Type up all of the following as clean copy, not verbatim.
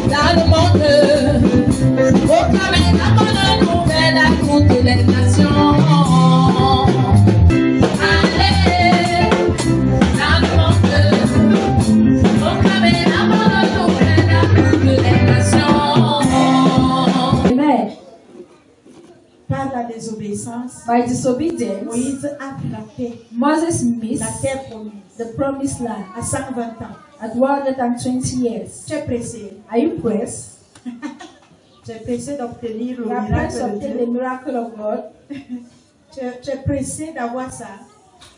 dans le monde. Proclamez la bonne nouvelle à toutes les nations. Allez, dans le monde. Proclamez la bonne nouvelle à toutes les nations. Amen. Par la désobéissance, By disobedience, Moïse a frappé Moses missed la terre promise the promised land à 120 ans. at 120 years. Tu es pressé. Are you pressed? Tu es pressé d'obtenir le You are pressed to miracle de obtain the Dieu. miracle of God. Tu es pressé d'avoir ça.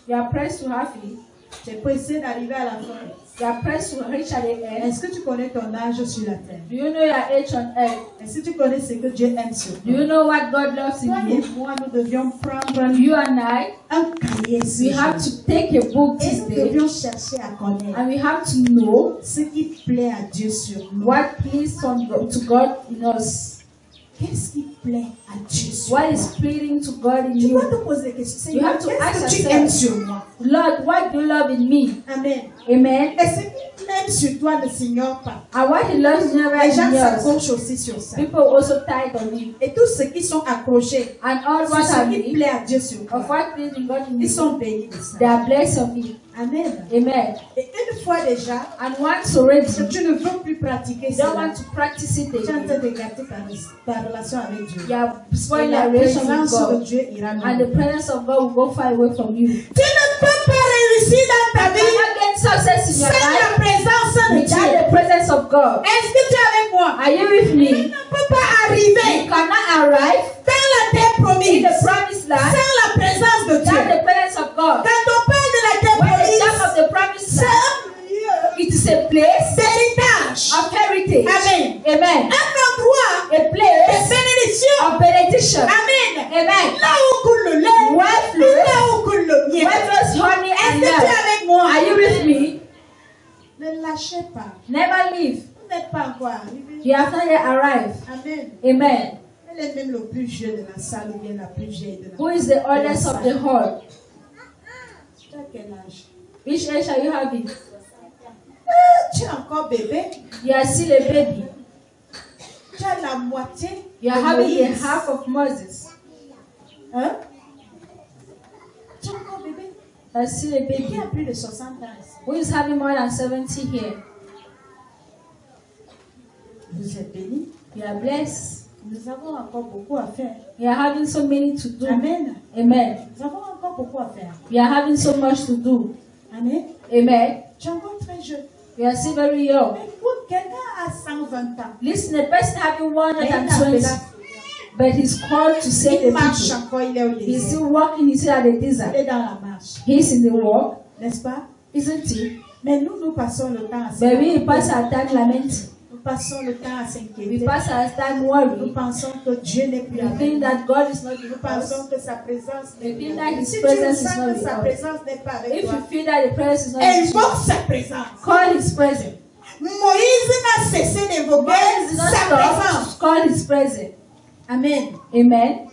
You are pressed to have it. Tu es pressé d'arriver à la fin. You are pressed to reach at the end. Est-ce que tu connais ton âge sur la terre? Do you know your age on earth? Est-ce que tu connais ce que Dieu aime sur Do you toi? know what God loves Toi in et you? moi, nous devions prendre You and I, un cahier we ce have jour. to take a book Et this nous day devions chercher à connaître and we have to know ce qui plaît à Dieu sur nous. what pleases to God in us. Qu'est-ce qui plaît à Dieu sur What toi? is pleasing to God in Tu dois you. te poser des questions. You Seigneur, have to ask qu'est-ce que tu yourself. aimes sur moi? Lord, what do you love in me? Amen. Amen. Et ce qu'il aime sur toi ne s'ignore pas. And what he loves never Les gens ignores. s'accrochent aussi sur ça. People also tied on you. Et tous ceux qui sont accrochés And all sur what ce have qui been plaît à Dieu sur toi, of what pleasing God in ils you, sont bénis de ça. they are blessed of it. Amen. Amen. Et une fois déjà, And once already, que tu ne veux plus pratiquer you don't cela, want to practice it tu es en train again. de gâter ta relation avec Dieu. You are Et spoiling la your relation with présence de God. Dieu ira And the loin. presence of God will go far away from you. Tu ne peux pas réussir dans ta You vie cannot gain success in your sans life la présence de without Dieu. the presence of God. Est-ce que tu es avec moi? Are you with Tu me? ne peux pas You arriver cannot arrive dans la terre in promise the promised land sans la présence de without Dieu. the presence of God. Quand on parle de la terre When they talk promise, of the promised c'est land, un lieu it is a place d'héritage. of heritage. Amen. Amen. Un endroit A de place bénédiction. of benediction. Amen. Amen. Là où coule le lait, Where flows, là où coule le miel. where flows honey Est-ce and que tu es milk. avec moi? Are you with me? Ne lâchez pas. Never leave. Vous n'êtes pas encore arrivé. You have not yet arrived. Amen. Amen. Elle est même le plus jeune de la salle ou bien la plus vieille de la Who is the oldest of the hall? Tu as quel âge? Which age are you having? Tu es encore bébé. You are still a baby. Tu as la moitié. You are de having the Moïse. half of Moses. Hein? Tu es encore bébé. You are still a Qui baby. a plus de 60 ans ici? Who is having more than 70 here? Vous êtes bénis. You are blessed. Nous avons encore beaucoup à faire. You are having so many to do. Amen. Amen. Nous avons encore beaucoup à faire. You are having so much to do. Amen. Amen. Tu es encore très jeune. You are still very young. Écoute, quelqu'un a 120 ans. Listen, a person having Mais il 120, but he's called to save Il the marche people. encore, il est au He's désert. still walking, he's still at the Il desert. est dans la marche. He's in the walk, N'est-ce pas? isn't he? Mais nous passons le temps à But we pass s'inquiéter. our time lamenting. Nous passons le temps à We s'inquiéter. pass our time Nous worrying. pensons que Dieu n'est plus We avec think nous. that God is not Nous with pensons us. que sa présence n'est We plus think avec that nous. His Si tu presence is sens not que with sa us. présence n'est pas avec If toi, you feel that the presence is not with you, invoque sa présence. call His presence. Moïse n'a cessé d'évoquer Moses did not sa stop présence. to call His presence. Amen. Amen.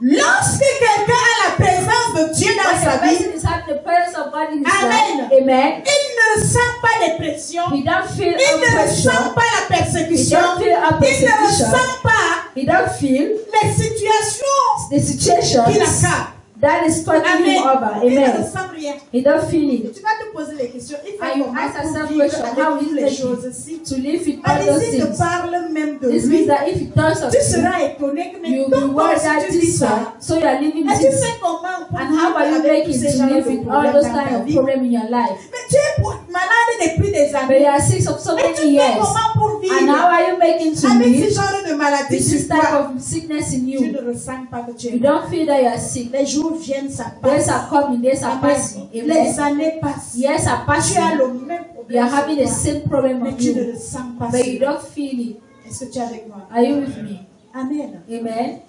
Lorsque quelqu'un a la présence de Dieu dans When sa the vie, person is having the presence of God in his Amen. life, amen, il ne sent pas de pression. he don't feel Il ne oppression. ressent pas la He persécution. don't feel Il ne persecution. ressent pas He don't feel les situations the situations qui l'accablent. that is touching him over. Il ne Amen. ressent rien. He don't feel it. Tu vas te poser les questions. Il And fait you comment ask pour yourself vivre question, how avec is toutes les it choses-ci. to live with all those Allez-y, te things? parle même de This lui. means that if he talks of Tu you, seras étonné que mais you'll be donc worried si that tu dis this ça. one, so you are living Et tu this. fais comment pour And how are you vivre avec making tous ces to genres live de with all problèmes those dans ta kind of vie? problems in your life? Mais tu es malade depuis des But you années. are sick of so Mais many tu fais years. comment pour And how vivre are you making to avec ce live genre de maladie with this sur type toi? of sickness in Tu you? ne ressens pas que tu es You malade. don't feel that you are sick. Les jours viennent, ça Days passe. are coming, days are Amen. passing. Les Amen. années passent. Years are Tu as passing. le même You are problème having the sur toi, same problem mais on tu ne you. le sens pas. But you sur toi. don't feel it. Est-ce que tu es avec moi? Are you with me? Amen. Amen.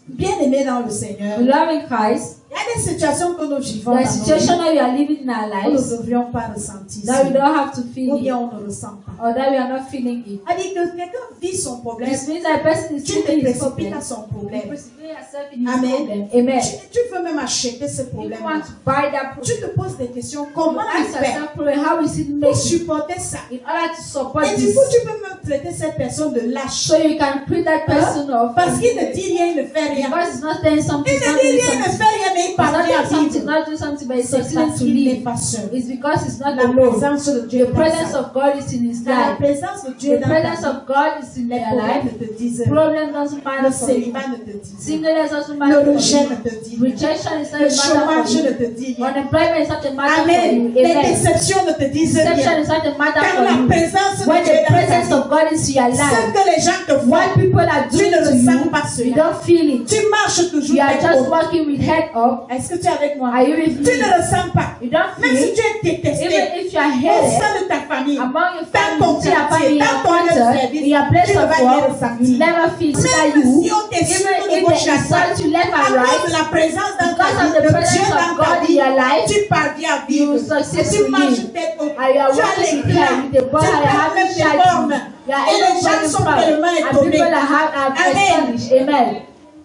Bien-aimé dans le Seigneur, Beloved in Christ, Il y a des situations que nous vivons There dans are nos situations vies. that we are living in our Nous ne lives devrions pas ressentir that we ça. don't have to Ou feel it, bien on ne ressent pas. or that we are not feeling it. C'est-à-dire que quelqu'un vit son problème. This means that a person is Tu te feeling his précipites problem. à son You problème. precipitate yourself in his Amen. problem. Amen. Tu veux même acheter ce If problème. you want to buy that Tu problem, te poses des questions. you Comment il ask fait yourself, problem, how is it pour made supporter ça? in order to support Et du this? coup, tu peux même traiter cette personne de lâche. So you can put that person off. Parce qu'il ne dit rien, il ne fait rien. Because it's not saying something, Il it's ne not dit doing rien, il ne something. fait rien, mais il It's not parvient à doing something, vivre. not doing something, but it's C'est succeeding parce to qu'il n'est live. pas seul. It's because it's not La alone. présence de Dieu The est dans presence sa of God is in his Quand la life. présence de Dieu est The dans ta presence vie, of God is in les your problèmes life. ne te disent rien. Problem doesn't matter Le for you. célibat ne te dit rien. Singleness doesn't Le matter for rejet you. ne te dit rien. Rejection is not Le a matter chômage for ne you. te dit rien. Unemployment is not a matter for Amen. you. Les Amen. déceptions ne te disent Deception rien. is not a matter Quand for la you. présence de When Dieu the est dans ta presence vie, of God is in your ce life, que les gens te what font, people are tu doing ne to ressens you, pas you cela. don't feel it. Tu marches toujours You are tête just haute. walking with head up. Est-ce que tu es avec moi? Are you with Tu me? ne ressens pas. You don't Même si feel it. tu es détesté Even if you are au hated sein de ta famille, among your dans ton family, in your quartier, family, in dans your ton lieu de quarter, service, in your place tu ne of vas rien work, ressentir. you never feel that Même you, si on t'insulte even de if gauche they à droite, insult you left à and cause right, de la présence dans ta because of vie, the de presence Dieu of dans ta God in vie, your life, tu parviens à vivre. you succeed Et tu to marches live. tête haute. And you are Tu as walking l'éclat. with the body, Tu you perds have même tes shining. formes. You are Et les able gens to sont find. tellement And étonnés. people are Amen. astonished. Amen.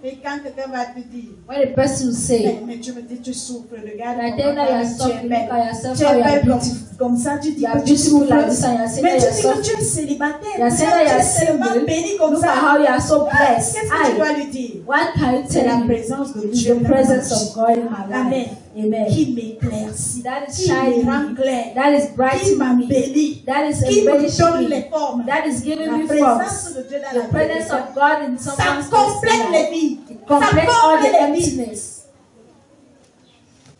Et quand quelqu'un va te dire, When a person will say, mais tu me dis, tu souffres, regarde, I comment tell that you are tu es suffering, belle. look at yourself, Tu how es you are belle beautiful. comme ça, tu dis You are que tu beautiful souffres. like this and you are saying Mais that tu dis you are que tu es suffering. célibataire. You are saying that you are single. béni comme Look at ça. how you are so blessed. Qu'est-ce que tu I, dois lui dire? what can you C'est la tell me? présence de It's Dieu. the presence of God in my Amen. life. Amen. Qui m'éclaircit. That is Qui me shining rend me. clair. That is Qui brightening me. m'embellit. That is Qui me donne embellishing les me. formes. That is giving La me présence forms. de Dieu dans The la presence personne. of God in Ça someone's complète les life. vies. It Ça completes all comble the les vies. emptiness.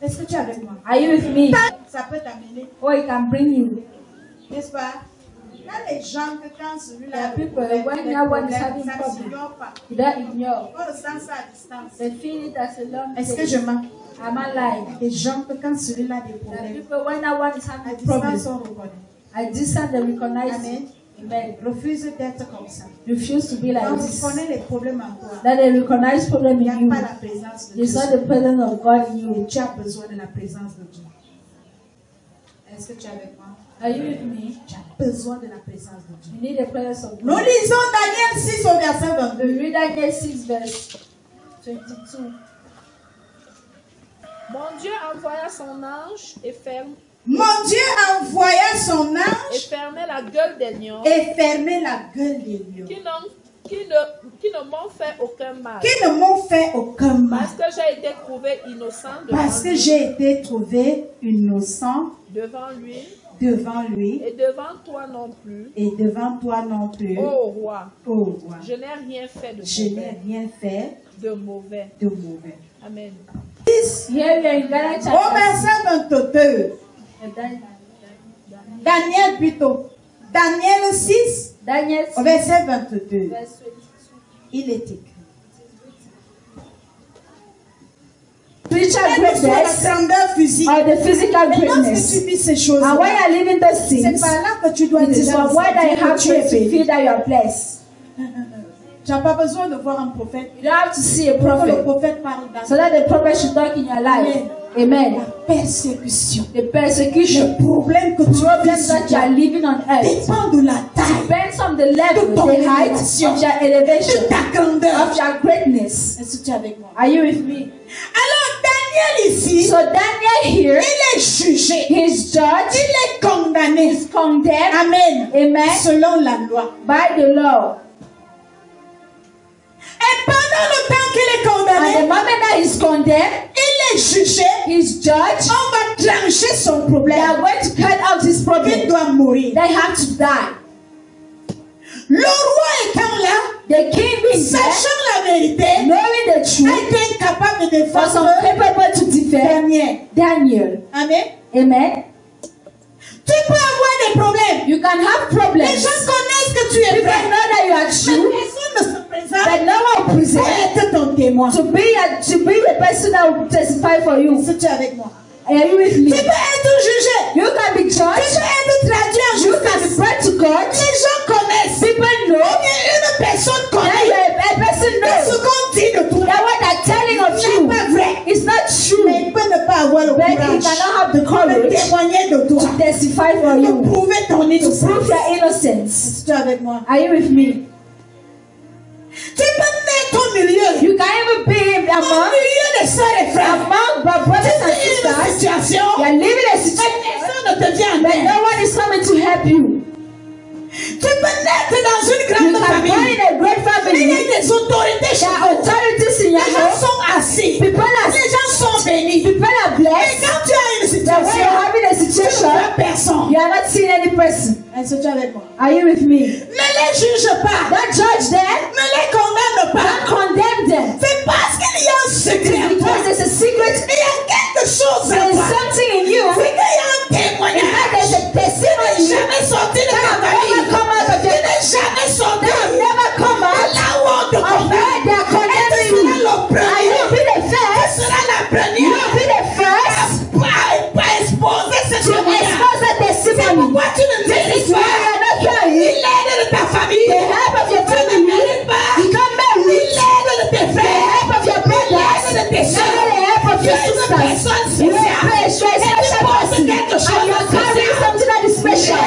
Est-ce que tu es avec moi? Are you with me? Ça peut t'amener, Or it can bring you. n'est-ce pas? Il y a des gens que quand celui-là There are a des people, problèmes, when des no one problèmes, is having ça ne problem. s'ignore pas. You don't ignore. On ressent ça à distance. They feel it as a long Est-ce que thing. je mens? Am I lying? Des gens que quand celui-là a des There are problèmes, people when no one is à having distance problem. on reconnaît. At distance they recognize Amen. it. Amen. Refuse d'être comme ça. Refuse to be like Quand this. vous connaissez les problèmes en toi, That they recognize problem il n'y in a you. pas la présence de It's Dieu. not the presence of God in you. Tu as besoin de la présence de Dieu. Est-ce que tu es avec moi? Are you with me? Tu as besoin de la présence de Dieu. You need the presence of Nous God. lisons Daniel 6 au verset We 22. read Daniel 6 verse 22. Mon Dieu envoya son ange et Mon Dieu envoya son ange fermait la gueule des lions et fermait la gueule des lions, qui ne m'ont fait aucun mal. qui ne m'ont fait aucun mal, Parce que j'ai été trouvé innocent parce que j'ai été trouvé innocent devant lui devant lui et devant toi non plus, et devant toi non plus, ô roi. ô roi. Je n'ai rien fait de Je n'ai mauvais. rien fait De mauvais. de mauvais. Amen. Here we are in Ghana Au chapter verset 22, Daniel plutôt, Daniel 6, Daniel au 6 verset 22, verse 22. il est écrit. Spiritual Quelle que soit la greatness grandeur physique, or the physical et lorsque tu greatness. vis ces choses, And when you are living those c'est things, par là que tu dois it is déjà from where that you sentir have que tu es to béni. feel that you are blessed. Tu n'as pas besoin de voir un prophète You don't have to see a pour que le prophet prophète parle dans so that the prophet should talk in your life. Amen. la persécution. The persecution, Le problème que tu problems vis that you are living on earth dépend de la taille, depends on the level, de ton the height élévation, of your de elevation, ta grandeur. of your greatness. Est-ce que tu es avec moi? Are you with me? Alors Daniel ici, So Daniel here, il est jugé, he's judged, il est condamné. he's condemned, Amen. amen, Selon la loi. by the law. Et pendant le temps qu'il est And the condamné, moment that he's condemned, il est jugé. he's judged, On va trancher son they problème. are going to cut out his Il problem. doit mourir. They have to die. Le roi étant là, The king being there, sachant la vérité, knowing the a truth, été incapable de was défendre incapable to defend Daniel. Daniel. Amen. Amen. Tu peux avoir des problèmes. You can have Les problems. gens connaissent que tu es People vrai. know that you are Mais true, personne ne se présente but no one pour present être ton témoin. to be the person that will testify for you. Si tu es avec moi. Are you with me? Tu peux être jugé. You can be Tu judged. peux être traduit en You can be justice. brought to God. Les gens connaissent. People Ou know bien une personne that connaît. a person Mais ce knows qu'on dit de toi that what they're telling of n'est pas you vrai. is not true. the courage témoigner de toi. to testify for De you, prouver ton to innocence. prove your innocence. Es-tu avec moi? Are you with me? Tu peux naître au milieu. You can even be Au among milieu des sœurs et frères. my brothers and Tu es dans une sisters. situation. You are living a situation Personne ne te vient en but aide. no one is coming to help you. Tu peux naître dans une You grande can famille. born in a great Il y a family. des autorités chez There are vous. authorities in your Les gens home. sont assis. People are Les gens sont bénis. people are Mais blessed. quand tu as une But when situation, you're having a tu ne situation, vois personne. you are not seeing any person. Es-tu avec moi? Are you with me? Ne les juge pas. Don't judge them. Ne les condamne Don't pas. condemn them. C'est parce qu'il y a un secret en toi. Because there's a secret. Il y a quelque chose en There's toi. something in you. C'est qu'il y a un In fact, témoignage. there's a Tu n'es testimony jamais sorti de ta that famille. never come out of Tu your n'es jamais sorti that never come de out là où on te of where condamne. they are Et tu condemning seras you. le And premier. you'll be the Tu first. seras la You'll première be the first à exposer ce to témoignage. expose that C'est testimony. pourquoi tu ne This mérites is why pas you're not carrying l'aide de ta famille. the help of your Tu ne family. mérites pas You can't marry l'aide de tes the frères. help of your brothers. L'aide de tes Not soeurs. the help of Tu your es une sisters. personne You are spéciale. a special person. quelque chose And you're de carrying spécial. something that is special.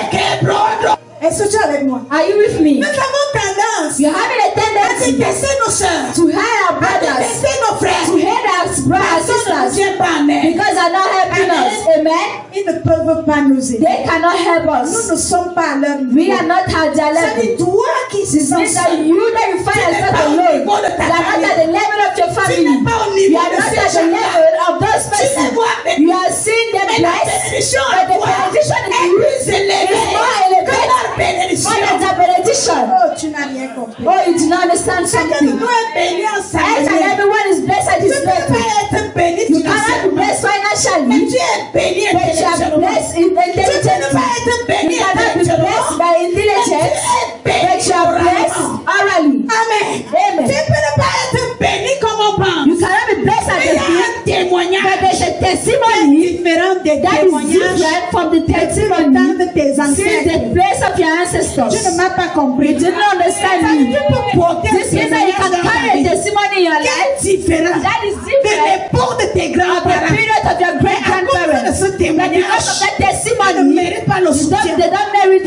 Est-ce que tu es avec moi? Are you with me? Nous avons tendance You're having a à tendency détester nos sœurs, to hate our à brothers, détester nos frères. to hate our brothers and Personne ne nous sisters vient pas en aide. because they're not helping us. Amen. Ils ne peuvent pas nous aider. They cannot help Nous us. ne sommes pas à leur niveau. We are not at their Ça dit level. toi qui se It sens means that seul. you that you find Tu n'es yourself pas au alone. niveau de You ta are not famille. at the level of your Tu family. n'es pas au You niveau are de not ces at the gens-là. level of those Tu les persons. vois bénis. You are seeing them Mais la blessed, bénédiction but à the toi benediction est is plus élevée is more que elevated leur more bénédiction. than the benediction. Oh, tu n'as rien compris. Oh, you do not understand Chacun de something. nous est béni en sa Each and manière. everyone is blessed at Tu his ne peux level. pas être béni You cannot be financièrement. blessed Mais financially, tu es béni but you are intellectuellement. blessed Tu ne peux intelligently. pas être You béni cannot be intellectuellement. blessed by intelligence, but you are blessed orally. Amen. Amen. Tu peux ne pas être béni comme on pense. You cannot be blessed at Mais il y the a field, un témoignage but there's a testimony différent des that is témoignages different from the temps testimony de tes since ancêtres. the place of your ancestors. Tu ne m'as pas compris. You did not understand Ça veut me. dire que tu peux porter un This means that you témoignage can dans ta carry a vie testimony in your qui life est différent that is de different l'époque de tes of the grands-parents. period of your great À cause de grandparents. ce But témoignage, because of that tu ne testimony, mérites pas le soutien. they don't merit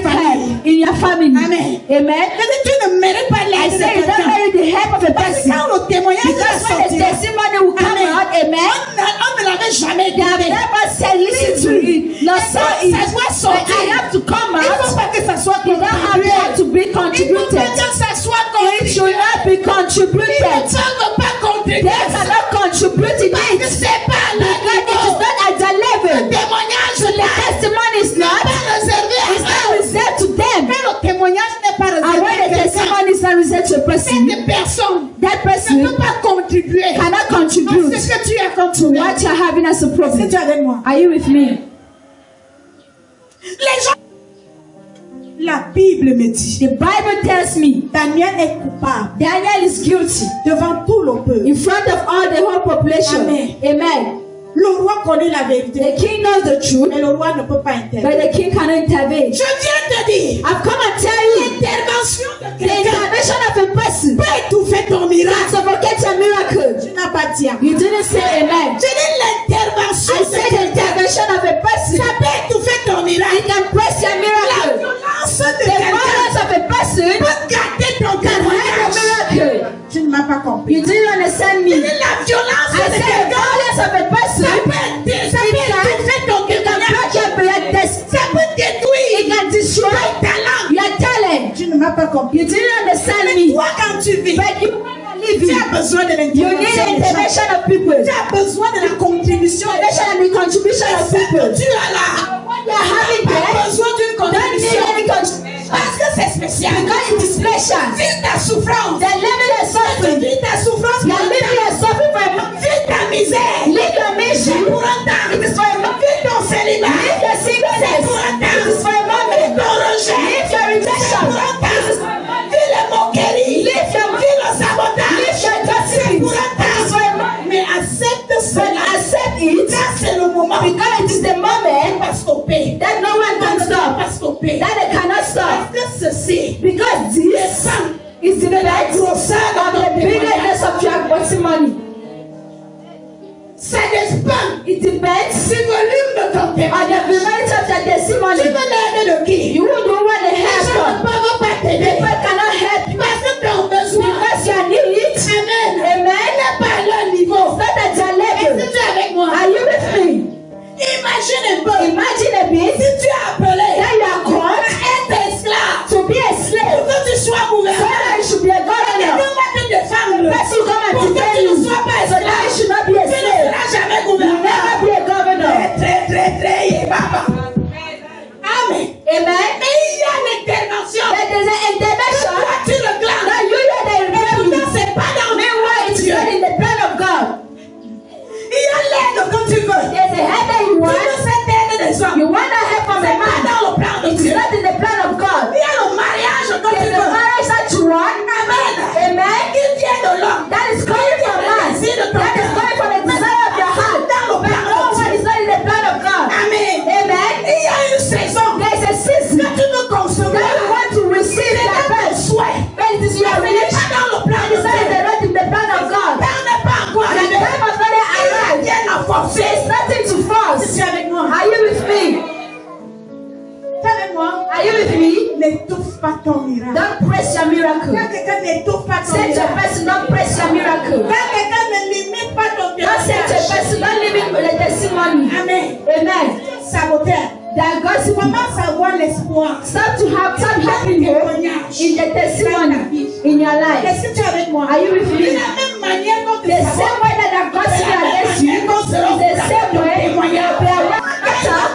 help in your family. Amen. Amen. C'est-à-dire que tu ne mérites pas I l'aide de say you don't quelqu'un. merit the help of a Parce que person. quand le témoignage va Because when the sortir, testimony will come Amen. out, amen, on ne l'avait jamais they have écouté. never said, listen to it, not saw it. Ça doit But sortir. I have to come Il ne faut out. pas que ça soit You don't have contribué. to be Il ne faut contributed. pas que ça soit It contribué. should not be Ils ne contributed. peuvent pas contribuer. They cannot contribute in Parce que it. c'est pas le Because it is niveau. not at their Le level. témoignage The là testimony is n'est not. pas réservé It's à not eux. reserved to them. Mais le témoignage n'est pas And réservé when à the quelqu'un. testimony is not reserved to a person, Cette personne that ne person peut pas contribuer cannot à contribute ce que tu as comme to what you're having as a Est-ce que problem. tu es avec moi? Are you with me? Les gens. La Bible me dit. The Bible tells me Daniel est coupable Daniel is guilty devant tout le peuple. in front of all the whole population. Amen. Amen. Le roi connaît la vérité. The king knows the truth, Mais le roi ne peut pas intervenir. but the king cannot intervene. Je viens te dire. I've come and tell you L'intervention de the quelqu'un intervention of a person peut étouffer ton can miracle. suffocate your miracle. Tu n'as pas dit amen. You didn't say amen. Je dis l'intervention I de said the quelqu'un. intervention of a person. Ça peut étouffer ton It miracle. can press your La miracle. violence de The quelqu'un violence of a person peut gâter ton can hurt your témoignage. miracle. Tu ne m'as pas compris. You didn't understand Je me. dis la violence I de said the quelqu'un. violence of a person. Ça peut étouffer ton It can break your témoignage. Ça peut détruire It can destroy ton talent. your talent. Tu ne m'as pas compris. You didn't understand me. Toi, quand tu vis, But you are tu living. as besoin de You need l'intervention the des gens. intervention of people. Tu as besoin de la contribution des gens. Intervention and the contribution of Ce que people. tu as là, What you are having tu as there, besoin d'une don't need contribution. any contribution. Parce que c'est spécial. Because it is special. Vis ta souffrance. The living is suffering. Vis ta souffrance. You are living and suffering for a moment. Vis ta misère. Live your C'est mission. pour un temps. It is for a moment. Vis ton célibat. Live your singleness. C'est pour un temps. It is for a Vis moment. ton rejet. Live your C'est rejection. pour un temps. It is for a moment. Vis les moqueries. Live your Vis le sabotage. Live your C'est gossiping. pour un It temps. is for a moment. Mais accepte But cela. accept it Car c'est le moment. because it is the moment Pas stopper. that no one can stop. Pas stopper. That they cannot stop. Parce que ceci Because this descend is the de la light grosseur of de the ton témoignage. bigness of your testimony. Ça dépend It depends du volume de ton on the témoignage. variety of your Tu testimony. veux l'aider de qui? You will do what they Les have gens ne done. peuvent pas t'aider. People cannot help you Parce que tu as besoin. because you need it. Amen. Amen. n'est pas à leur niveau. Not at your Est-ce level. que tu es avec moi? Are you with me? Imagine un peu. Imagine a bit Si tu es appelé that you are called à être esclave, to be a pour slave. que tu sois So gouverneur, that you should be a quelqu'un governor. va te défendre. Person come and Pour que defend tu ne you. sois pas So that you esclave. should not be a Tu ne slave. seras jamais You will gouverneur. never be a governor. Très, Baba. Amen. Amen. Mais il y a l'intervention. That there's an intervention. Toi, tu le clames. Now you are the Et pourtant, rebellion. c'est pas dans le Meanwhile, de it's Dieu. not in the plan of God. Il y a l'aide que tu veux. There's a help that you Tu want. veux cette aide des hommes. You want that help from a C'est pas man. dans le plan de It's Dieu. not in the plan of God. Il y a le mariage que tu There's a veux. marriage that you want. Amen. Amen. Il vient de l'homme. That is coming from man. That is coming from the desire of your heart. Dans le But plan no de one Dieu. is not in the plan of God. Amen. Amen. Il y a une saison There's a season que tu veux consommer. that you want to receive C'est that pas ton best. souhait. But it is your Ce n'est wish. pas dans le plan de It's not Dieu. not in the plan of God. Le temps n'est pas encore The arrivé. time has not yet Il y a arrived. rien à forcer. There's nothing to force. Tu es avec moi. Are you with me? Tu es avec moi. Are you with me? N'étouffe pas ton miracle. Don't press your miracle. Quand quelqu'un n'étouffe pas ton Say to a miracle. person, don't press your miracle. Quand quelqu'un ne limite pas ton Don't say to a témoignage. person, don't limit the testimony. Amen. Amen. Saboteur. That God's Commence à avoir l'espoir. start having hope in the testimony in your life. Est-ce que tu es avec moi? Are you with De me? la même manière dont tu The sabotes, same way that God is against you is the same way they are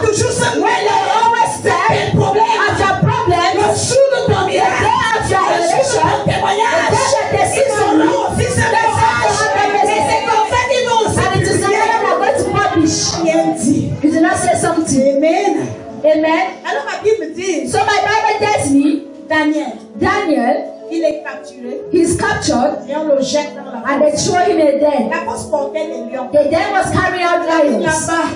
tu toujours se when mêler they always tes say problèmes. of your Le problems, jour de ton the miracle, day of your le jour de elevation, ton the témoignage, day of the ils season, auront aussi ce message. Et c'est comme ça qu'ils vont aussi and it is something that are going to publish. rien dit. You do not say something. Amen. Amen. Alors ma Bible dit, So my Bible tells me Daniel, il est capturé he's captured et on le jette dans la and they throw him in a den. La force portait les lions. The den was carrying out lions. Là-bas,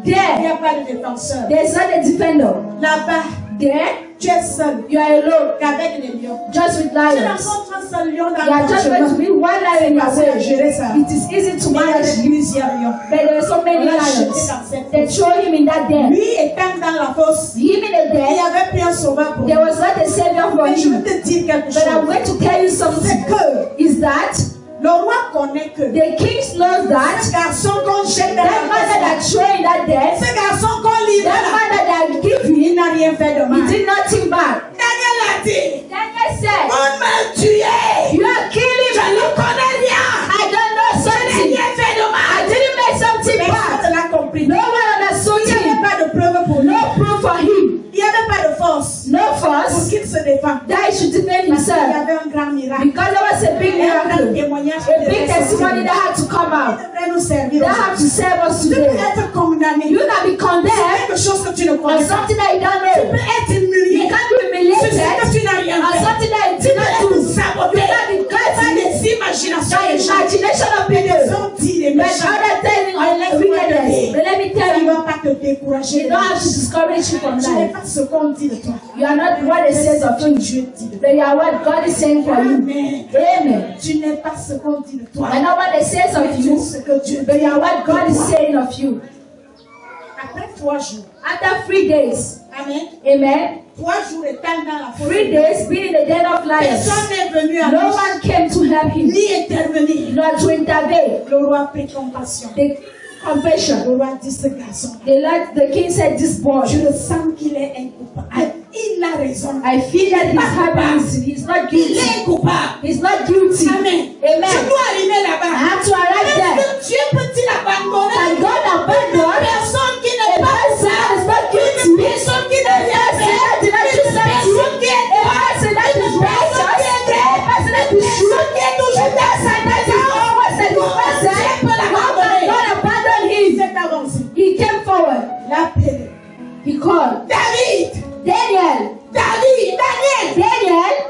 il There, n'y a pas de défenseur. there's not a defender. Là-bas, There, tu es seul you are alone, qu'avec les lions. just with Tu lions. rencontres un seul lion dans You are ton just going to chemin. be one lion in your Facile à gérer way. ça. It is easy to Mais il y manage, avait plusieurs lions. but there are so many On l'a jeté lions. dans cette They fosse. throw him in that den. Lui étant dans la fosse, Him in a il n'y den, avait plus un sauveur pour lui. there was not a savior for Mais je him. vais te dire quelque But I'm chose. going to tell you C'est something. que Is that le roi connaît que the king knows that ce garçon qu'on jette dans that man that la are fosse, throwing that den, ce garçon qu'on livre that là, man that are il giving, n'a rien fait de he mal. did nothing bad. Daniel a dit, Daniel said, on m'a tué. you are killing Je me. ne connais rien. I don't know Je n'ai something. rien fait de I mal. didn't make something Personne bad. ne l'a compris. No one understood Il n'y avait him. pas de preuve pour lui. No proof for him. Il n'y avait pas de force No pour force qu'il se défende. that he should defend Il y himself. avait un grand miracle. Because there was a big Et un grand miracle. témoignage A big testimony that had to come qui out. devrait nous servir. That had to serve us Tu peux today. être condamné. You can be C'est condemned quelque chose que tu ne on connais pas. something that you don't Tu know. peux être You humilié. can be C'est ce que humiliated tu n'as rien on fait. something that you Tu did peux not être do. saboté You can be par guilty des imaginations by des gens. imagination of Mais des people. hommes disent des But méchants. other telling on wickedness. But let me Ça tell ne you, va pas te décourager. you don't have to discourage you from Tu n'es life. pas ce qu'on dit de toi. You are not what it says of you. Dieu dit de toi. But you are what God is saying for you. Amen. Amen. Tu n'es pas ce qu'on dit de toi. I know what it says of Tu es you, ce que Dieu but dit. you are what God is saying of you. Après 3 jours. After 3 days, Amen. amen, 3 jours étant dans la 3 forêt. days being in the den of lions, Personne n'est venu à no lui, one came to help him, ni intervenir. nor to intervene. Le roi prit compassion. The compassion. Le roi dit ce garçon. The king said, this boy, Je le sens qu'il est incoupable. Il a raison. I feel that he's happy. He's not Il guilty. est incoupable. He's not guilty. Amen. Je Amen. dois arriver I là-bas. have to arrive Est-ce there. que Dieu peut-il abandonner And God une abandoned personne qui n'est a pas person that is not une guilty. personne qui n'est rien A person that did not do fait, une something. personne qui est A person that is righteous. A person that is true. qui est toujours A person that is always a good person. How can God abandon him? s'est avancé. He came forward. L'appelé. He called David, Daniel. Daniel,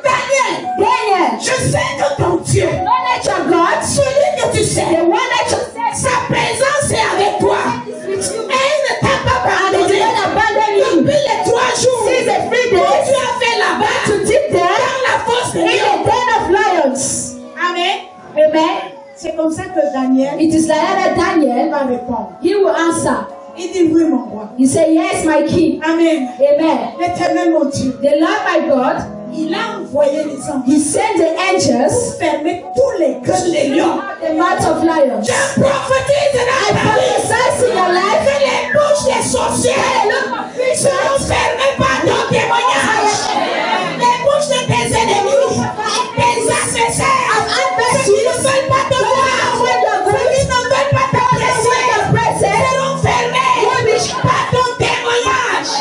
Daniel. je sais que ton Dieu, Knowledge of God. celui que tu The sais, one that you said sa présence est avec toi. is with you. Et il ne t'a pas And he did abandonné. not abandon you. Depuis les 3 jours Since the 3 que tu days as fait là-bas, to deep there dans la fosse de in Dieu. the den of lions. Amen. Amen. C'est comme ça que Daniel It is like that Daniel, va répondre. he will answer. Il dit oui, mon roi. He said, yes, my king. Amen. Amen. L'Éternel, mon Dieu, The Lord my God, il a envoyé les anges he sent the angels pour fermer tous les gueules des lions. the mouth of lions. Je prophétise I dans ta vie prophesy in your life. que les bouches des sorciers seront fermées par ton témoignage. Les bouches de tes ennemis, tes adversaires, ceux qui ne veulent pas te voir, ceux qui ne veulent pas te presser, seront fermés par ton témoignage.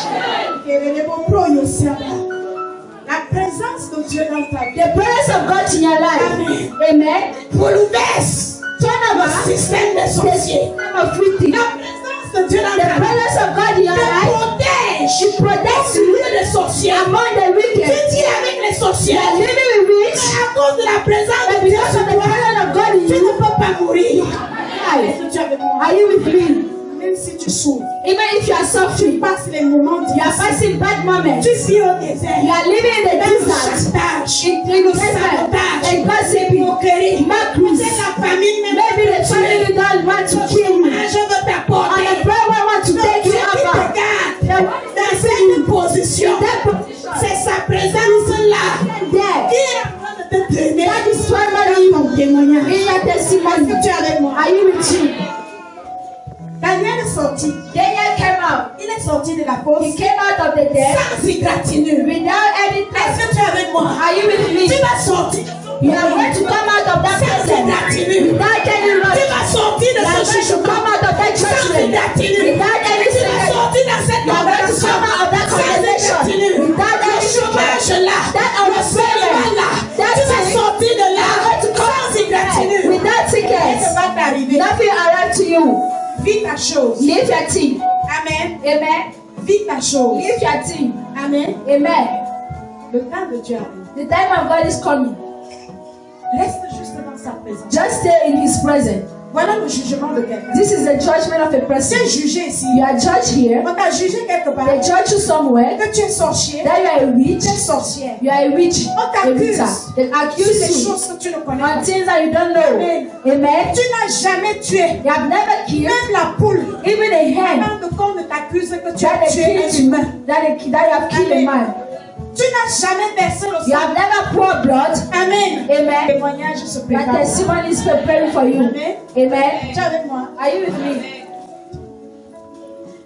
La présence de Dieu dans ta vie. The presence of God in your life. Amen. Amen. Bouleverse Turn le over système des the sorciers. system of wicked. La présence de Dieu dans The ta vie presence of God in your te life. protège. It protects you Lieu de sorciers. among the Tu wicked. dis avec les You sorciers. are living with witch. Mais à cause de la présence But de Dieu because sur of the toi, presence of God in tu you, ne peux pas mourir. die. Est-ce que tu es avec moi? Are you with me? Même si tu souffres, Even if you are tu suffering, passes les moments you are difficiles. passing bad moments. Tu vis au désert. You are living in the Même desert. chantage, In sabotage, and gossiping, moquerie. mockeries. C'est la famille même. Maybe the family don't want to kill you. Je veux And the t'apporter. brother want to take you Dieu qui te over. garde dans cette position. That position. C'est sa présence-là There. qui est en train de te traîner. That is why Ton témoignage. in your Est-ce testimony. que tu es avec moi? Are you with me? Daniel est sorti. Daniel came out. Il est sorti de la He fosse came out of the dead sans égratignure. without any Est-ce test. que tu es avec moi? Are you with me? Tu vas sortir. You are going to come out of that Sans prison égratignure. without any Tu rush. vas sortir de You are ce going to jugement. come out of that Sans judgment égratignure. without any Tu vas secret. sortir dans cette You are going to conversation. come out of that Sans conversation égratignure. without Le any chômage secret. là. That Le unemployment. célibat là. That Tu vas thing. sortir de là. You are going to come Sans égratignure. without Qu'est-ce tickets. qui va t'arriver? Nothing arrive to you. Vis ta chose. Live your thing. Amen. Amen. Vis ta chose. Live your thing. Amen. Amen. Le temps de Dieu arrive. The time of God is coming. Reste juste dans sa présence. Just stay in His presence. Voilà le jugement de quelqu'un. This is the judgment of a person. Tu es jugé ici. You are judged here. On t'a jugé quelque part. They judge you somewhere. Que tu es sorcier. That you are a witch. Tu es sorcière. You are a witch. On A t'accuse. witcher. They Sur accuse des you choses que tu ne connais on pas. things that you don't know. Amen. Amen. Tu n'as jamais tué. You have never killed Même la poule. even a hen Avant de qu'on ne t'accuse que tu that as they tué un killed humain. that you have killed a Amen. man. Tu n'as jamais versé le You sang. have never poured blood. Amen. Amen. Témoignage se That prépare. testimony is preparing for you. Amen. Amen. Tu es avec moi. Are you with me?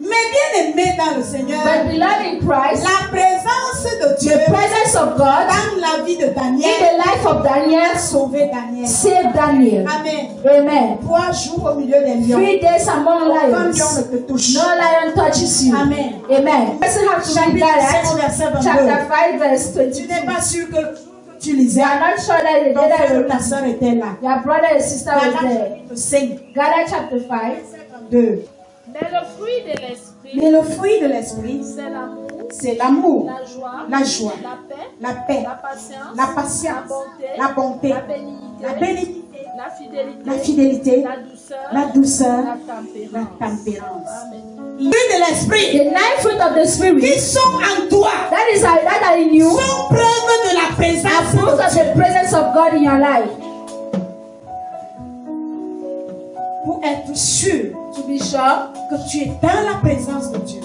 Mais bien aimé dans le Seigneur, But beloved in Christ, la présence de Dieu the presence of God dans la vie de in Daniel the life of Daniel a sauvé Daniel. saved Daniel. Amen. Amen. 3 jours au milieu des lions. 3 days among Aucun lions. lion ne te touche. No lion touches you. Amen. Amen. Person have to read Chapitre that. 5 verset 22. Chapter 5 verse Tu 22. n'es pas sûr que tu lisais. You are not sure that the Ton day frère that ou ta soeur était là. your brother and sister was Galates there. chapitre 5, Galatians chapter 5. 2. Mais le fruit de l'esprit, Mais le fruit de l'esprit, c'est l'amour, c'est l'amour, la joie, la joie, la paix, la paix, la patience, la patience, la bonté, la la bonté, bénignité, la bénédiction, la fidélité, la fidélité, la douceur, la douceur, la tempérance. la tempérance. Amen. Le fruit de l'esprit The 9 fruit of the qui Spirit sont en toi that are in you sont preuve de la are présence fruits de of Dieu. the presence of God in your life. Pour être sûr To be sure que tu es dans la présence de Dieu.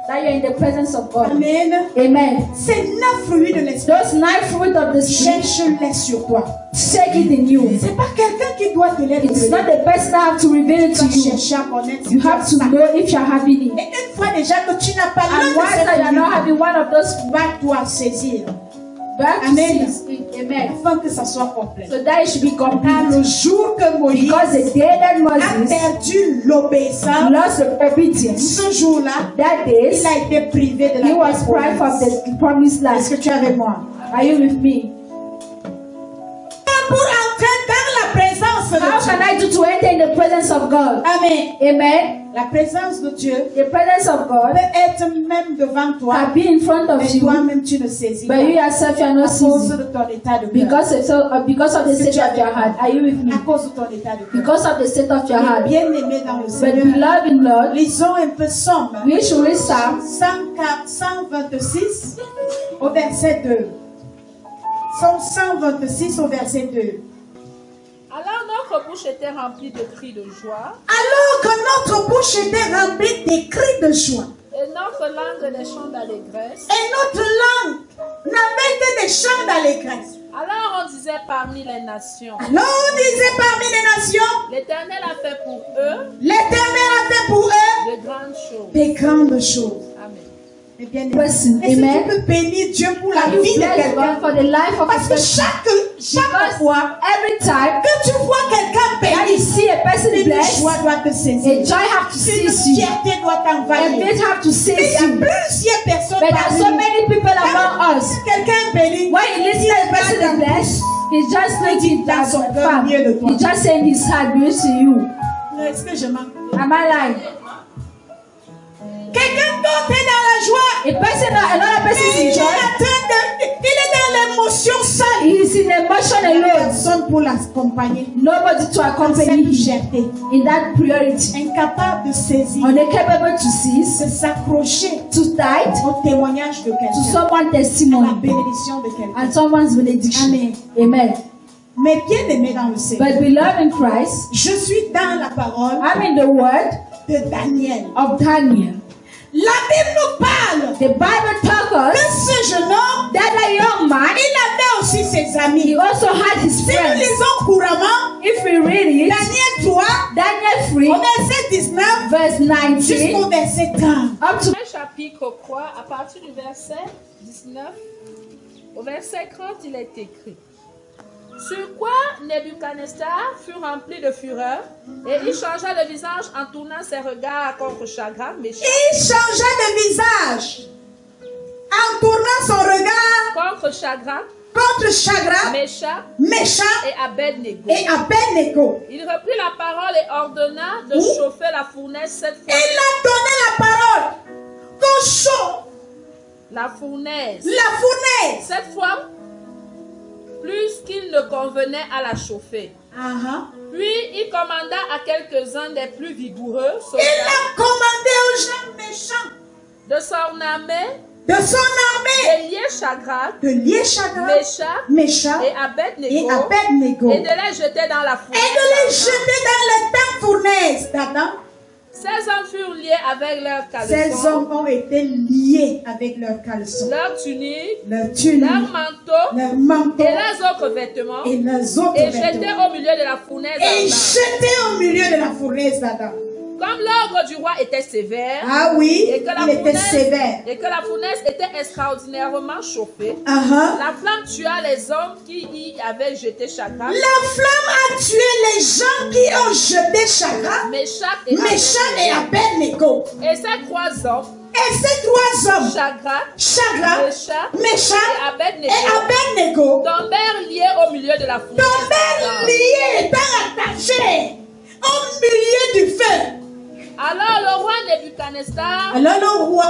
that you're in the presence of God. Amen. Amen. Ces 9 fruits de l'esprit, Those 9 fruit of the Spirit, cherche-les sur toi. shake it in you. C'est pas quelqu'un qui doit te les It's not révéler. the person that have to reveal it Tu to dois you. chercher à connaître si You tu as have to ça. know if you're having it. Et une fois déjà que tu n'as pas And l'un de once that ces you're not fruits, having one of those, va-toi saisir back to Amen. seize it. Amen. afin que ça soit complet. So that it should be Car complete. le jour que Moïse Because the day that a Moses perdu l'obéissance, lost the obedience, ce jour-là, that day il a été privé de he la was deprived from promesse. the promised land. Est-ce que tu es avec moi? Are you with me? Pour entrer dans la présence de How Dieu. can I do to enter in the presence of God? Amen. Amen. La présence de Dieu The presence of God peut être même devant toi, can be in front of mais you, toi-même tu ne saisis pas but you yourself you are à not cause seeing de ton état de cœur. because of the state of your heart. Are you with me? À cause de ton état de cœur. Because of the state of your heart. Bien aimé dans le But Seigneur. beloved in Lord, Lisons un peu Somme we should read Psalm 126 au verset 2. Somme 126 au verset 2. Alors nos notre bouche était remplie de cris de joie. Alors que notre bouche était remplie de cris de joie. Et notre langue des chants d'allégresse. Et notre langue n'avait que des chants d'allégresse. Alors on disait parmi les nations. Alors on disait parmi les nations, l'Éternel a fait pour eux. L'Éternel a fait pour eux de grandes choses. Des grandes choses. Amen. Eh bien, est-ce que tu peux bénir Dieu pour la vie de quelqu'un? Parce que chaque fois, every time que tu vois quelqu'un that you béni, see a person une blessed, joie doit te a saisir. joy have to Une seize you. fierté doit A t'envahir. faith have to Mais il seize y a you. plusieurs personnes But there are parmi so nous. many people among us. Quand quelqu'un béni, When he listens to a person is blessed, he just thinking dans that son cœur mieux de toi. he just saying his heart good to you. Est-ce que je manque? Am I lying? Quelqu'un d'autre est dans la joie. A person, another person Il is est in en joy. train de, il est dans l'émotion seule. He is in emotion Il n'y a alone. personne pour l'accompagner. Nobody to Cette accompany him légèreté. in that priority. Incapable de saisir, Unable to seize, de s'accrocher too tight au témoignage de to quelqu'un, someone's à la testimony bénédiction de quelqu'un. and someone's benediction. Amen. Amen. Mais bien aimé dans le Seigneur, But beloved in Christ, je suis dans la parole I'm in the word de Daniel. of Daniel. La Bible nous parle The Bible tells que us ce jeune homme, that a young man, il avait aussi ses he amis. also had his Si nous friends. lisons couramment, If we read it, Daniel 3, Daniel 3, au verset 19 verse 19, jusqu'au verset 30. up to Chapitre 3, à partir du verset 19 au verset 30, il est écrit. Sur quoi Nebuchadnezzar fut rempli de fureur et il changea de visage en tournant ses regards contre Shadrach, Meshach, Il changea de visage en tournant son regard contre Shadrach, contre Shadrach, Meshach Meshach et Abednego. et Abednego. Il reprit la parole et ordonna de chauffer la fournaise 7 fois. Il a donné la parole qu'on chauffe La fournaise la fournaise. 7 fois plus qu'il ne convenait à la chauffer. Puis il commanda à quelques-uns des plus vigoureux Il soldats a commandé aux gens méchants de s'ornamer, de son armée de lier Shadrach, de lier Shadrach, Meshach Meshach et Abednego et Abednego et de les jeter dans la et fournaise. de les jeter dans le temps fournaise. D'accord? Ces hommes furent liés avec leurs Ces caleçons, hommes ont été liés avec leurs caleçons, leurs tuniques, leurs tuniques, leurs manteaux leurs manteaux et leurs autres vêtements et leurs autres et jetés vêtements. au milieu de la fournaise Et ardente. jetés au milieu de la fournaise d'Adam. Comme l'ordre du roi était sévère, Ah oui, et que la il était fournaise- sévère. et que la fournaise était extraordinairement chauffée, Uh-huh. la flamme tua les hommes qui y avaient jeté Shadrach, La flamme a tué les gens qui ont jeté Shadrach, Meshach et Meshach et Abednego. Abednego. Et ces trois hommes, Et ces trois hommes, Shadrach, Shadrach, Meshach Meshach et Abednego, et Abednego, tombèrent liés au milieu de la fournaise tombèrent ardente. liés, étant attachés au milieu du feu. Alors le roi Nebuchadnezzar Alors le roi,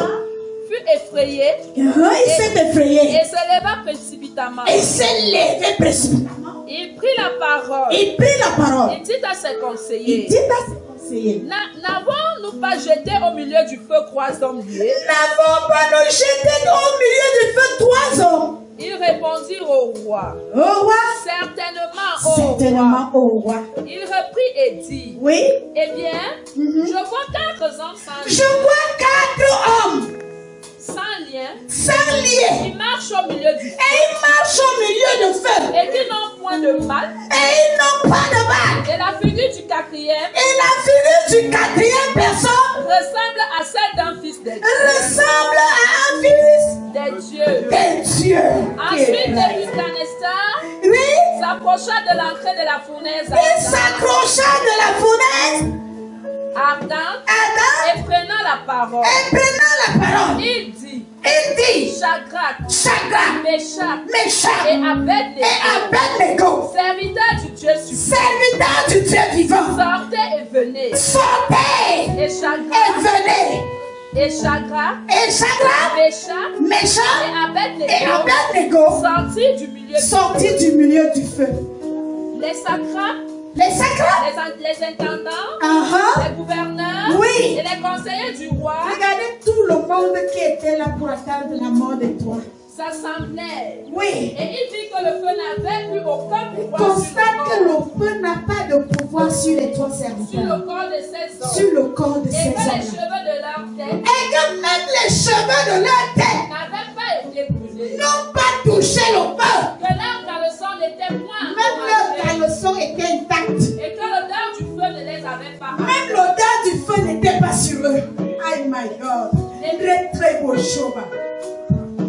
fut effrayé il s'est effrayé. et se leva précipitamment. Il s'est levé précipitamment. Il prit la parole. Il prit la parole. Il dit à ses Il conseillers, dit à ses conseillers, n'avons-nous pas jeté au milieu du feu 3 hommes liés? n'avons pas nous jeté au milieu du feu trois hommes. Ils répondirent au roi, Au roi, certainement, ô certainement roi. au roi. Il reprit et dit, Oui, eh bien, je vois 4 hommes je vois quatre hommes sans lien, sans lier qui marchent au milieu du feu et ils marchent au milieu du feu et qui n'ont point de mal. et ils n'ont pas de balle. Et la figure du quatrième Et la figure du quatrième personne ressemble à celle d'un fils de Dieu. ressemble à un fils Des dieux. de Dieu. Ensuite, Nebuchadnezzar Oui, s'approcha de l'entrée de la fournaise il s'accrocha de la fournaise ardente Adam et prenant la parole, et prenant la parole. il dit, Il dit, Shadrach, Shadrach, Meshach Meshach et et Abednego, serviteurs du Dieu suprême, serviteurs du Dieu vivant, sortez et venez. sortez Et et Shadrach, venez. et Shadrach, Et Shadrach, Meshach Meshach et et Abednego Abednego sortis du milieu du sortis du milieu du feu. les satraps, Les sacrés, les intendants, uh-huh. les gouverneurs Oui. et les conseillers du roi Regardez tout le monde qui était là pour attendre la mort de toi. s'assemblaient. Oui. Et il vit que le feu n'avait plus aucun pouvoir sur Constate que le monde. le feu n'a pas de quoi sur les trois sur serviteurs? le corps de ces hommes. Sur le corps de Et ces que les hommes. cheveux de leur tête Et que même les cheveux de leur tête n'avaient pas été brûlés. n'ont pas touché le feu. Que leur caleçon n'était point Même leur endommagé. caleçon était intact. Et que l'odeur du feu ne les avait pas Même l'odeur du feu n'était pas sur eux. Oh my God. Très très beau Shoba.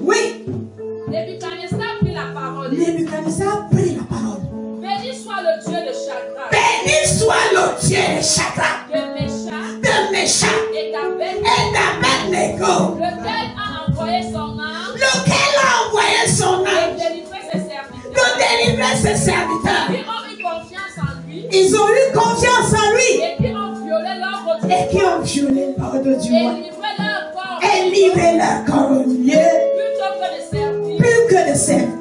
Oui. Nebuchadnezzar prit la parole. Nebuchadnezzar a pris la parole. Béni soit le Dieu de Shadrach, Béni soit le Dieu de Shadrach, de Meshach de Meshach et d'Abednego, et d'Abednego, lequel a envoyé son âme lequel a envoyé son et âme délivré ses serviteurs. de délivrer ses serviteurs. Qui ont eu confiance en lui Ils ont eu confiance en lui et qui ont violé l'ordre du et qui ont violé l'ordre du et roi livré leur corps et livré leur corps au lieu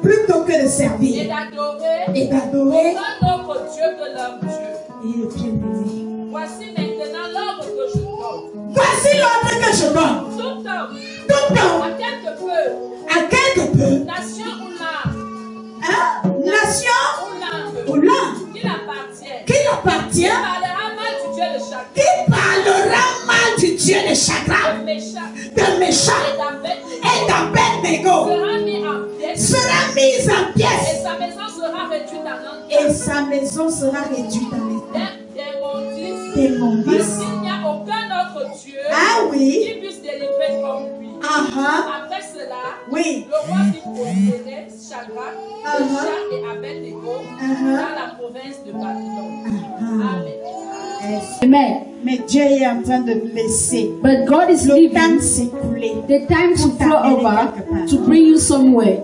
plutôt que de et servir d'adorer et d'adorer un autre Dieu que leur Dieu. et le bien-aimé. Voici maintenant l'ordre que je donne. Voici l'ordre que je donne. Tout homme, Tout homme, à quelque peu, à quelque peu, nation ou langue, nation ou ou langue, langue qui l'appartient, qui appartient, parlera mal du Dieu de Shadrach, qui parlera mal du Dieu de Shadrach, de Meshach de Meshach et d'Abednego, et d'Abednego sera mis en pièces sera mise en et pièces sa maison sera réduite en un et sa maison sera réduite en état. des Des mondices. mondices. Il n'y a aucun autre Dieu Ah oui, qui puisse délivrer comme lui. Après cela, oui, le roi fit prospérer Shadrach, Meshach et Abednego dans la province de Babylone. Amen. Amen. Mais Dieu est en train de laisser But God is le temps leaving s'écouler. the time to flow over to Quand bring you somewhere.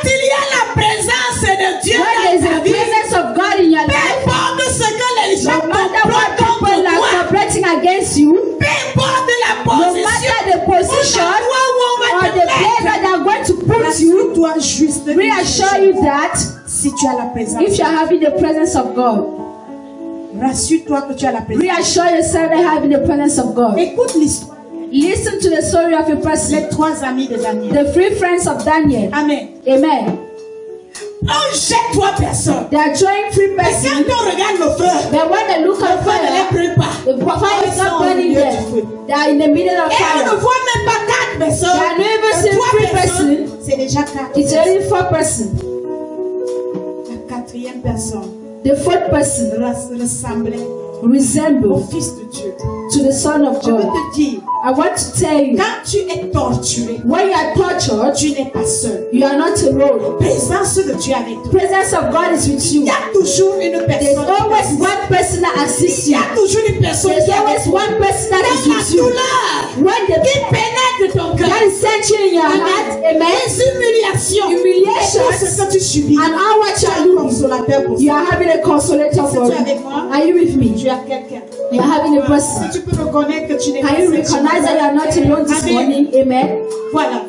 il y a la présence de Dieu When there is dans a ta vie, presence of God in your peu life, importe ce que les gens no matter what complotent people contre are toi, cooperating against you, peu importe la no position, matter the position où or on va te the place mettre, that they are going to put you, toi juste reassure you that si tu as la présence. if you are having the presence of God, Rassure-toi que tu as la présence. reassure yourself that you are having the presence of God. Écoute l'histoire. Listen to the story of a person, Les trois amis de Daniel. the three friends of Daniel. Amen. Amen. On jette trois personnes. They are throwing three Mais persons, quand on regarde le feu, but when they look le at feu ne les fire, brûle pas. the fire is Ils sont not au burning milieu them. du feu. They are in the middle of Et on ne fire. voit même pas quatre personnes. They are not even seeing Trois three personnes, persons. c'est déjà quatre. It's only four persons. La quatrième personne The fourth person ressemblait au resembles Fils de Dieu. to the Son of Je veux God. te dire, I want to tell you, quand tu es torturé, when you are tortured, tu n'es pas seul. you are not alone. La présence de Dieu avec toi. The presence of God is with Il you. y a toujours une There's personne. always one person that assists Il y you. a toujours une personne There's qui est always avec toi. one person that is Dans la with you. douleur When the qui pénètre ton cœur. that is central in your heart, amen, Les humiliations. Humiliations. Et tout ce que tu subis. and all what Tu you as are un doing, consolateur pour you ça. are having a consolator Est-ce que for tu es avec moi? you. Are you with me? Tu as quelqu'un. You are having a person. Si tu peux reconnaître que tu n'es Can pas you seul, recognize that you are not alone this Amen. morning? Amen. Voilà.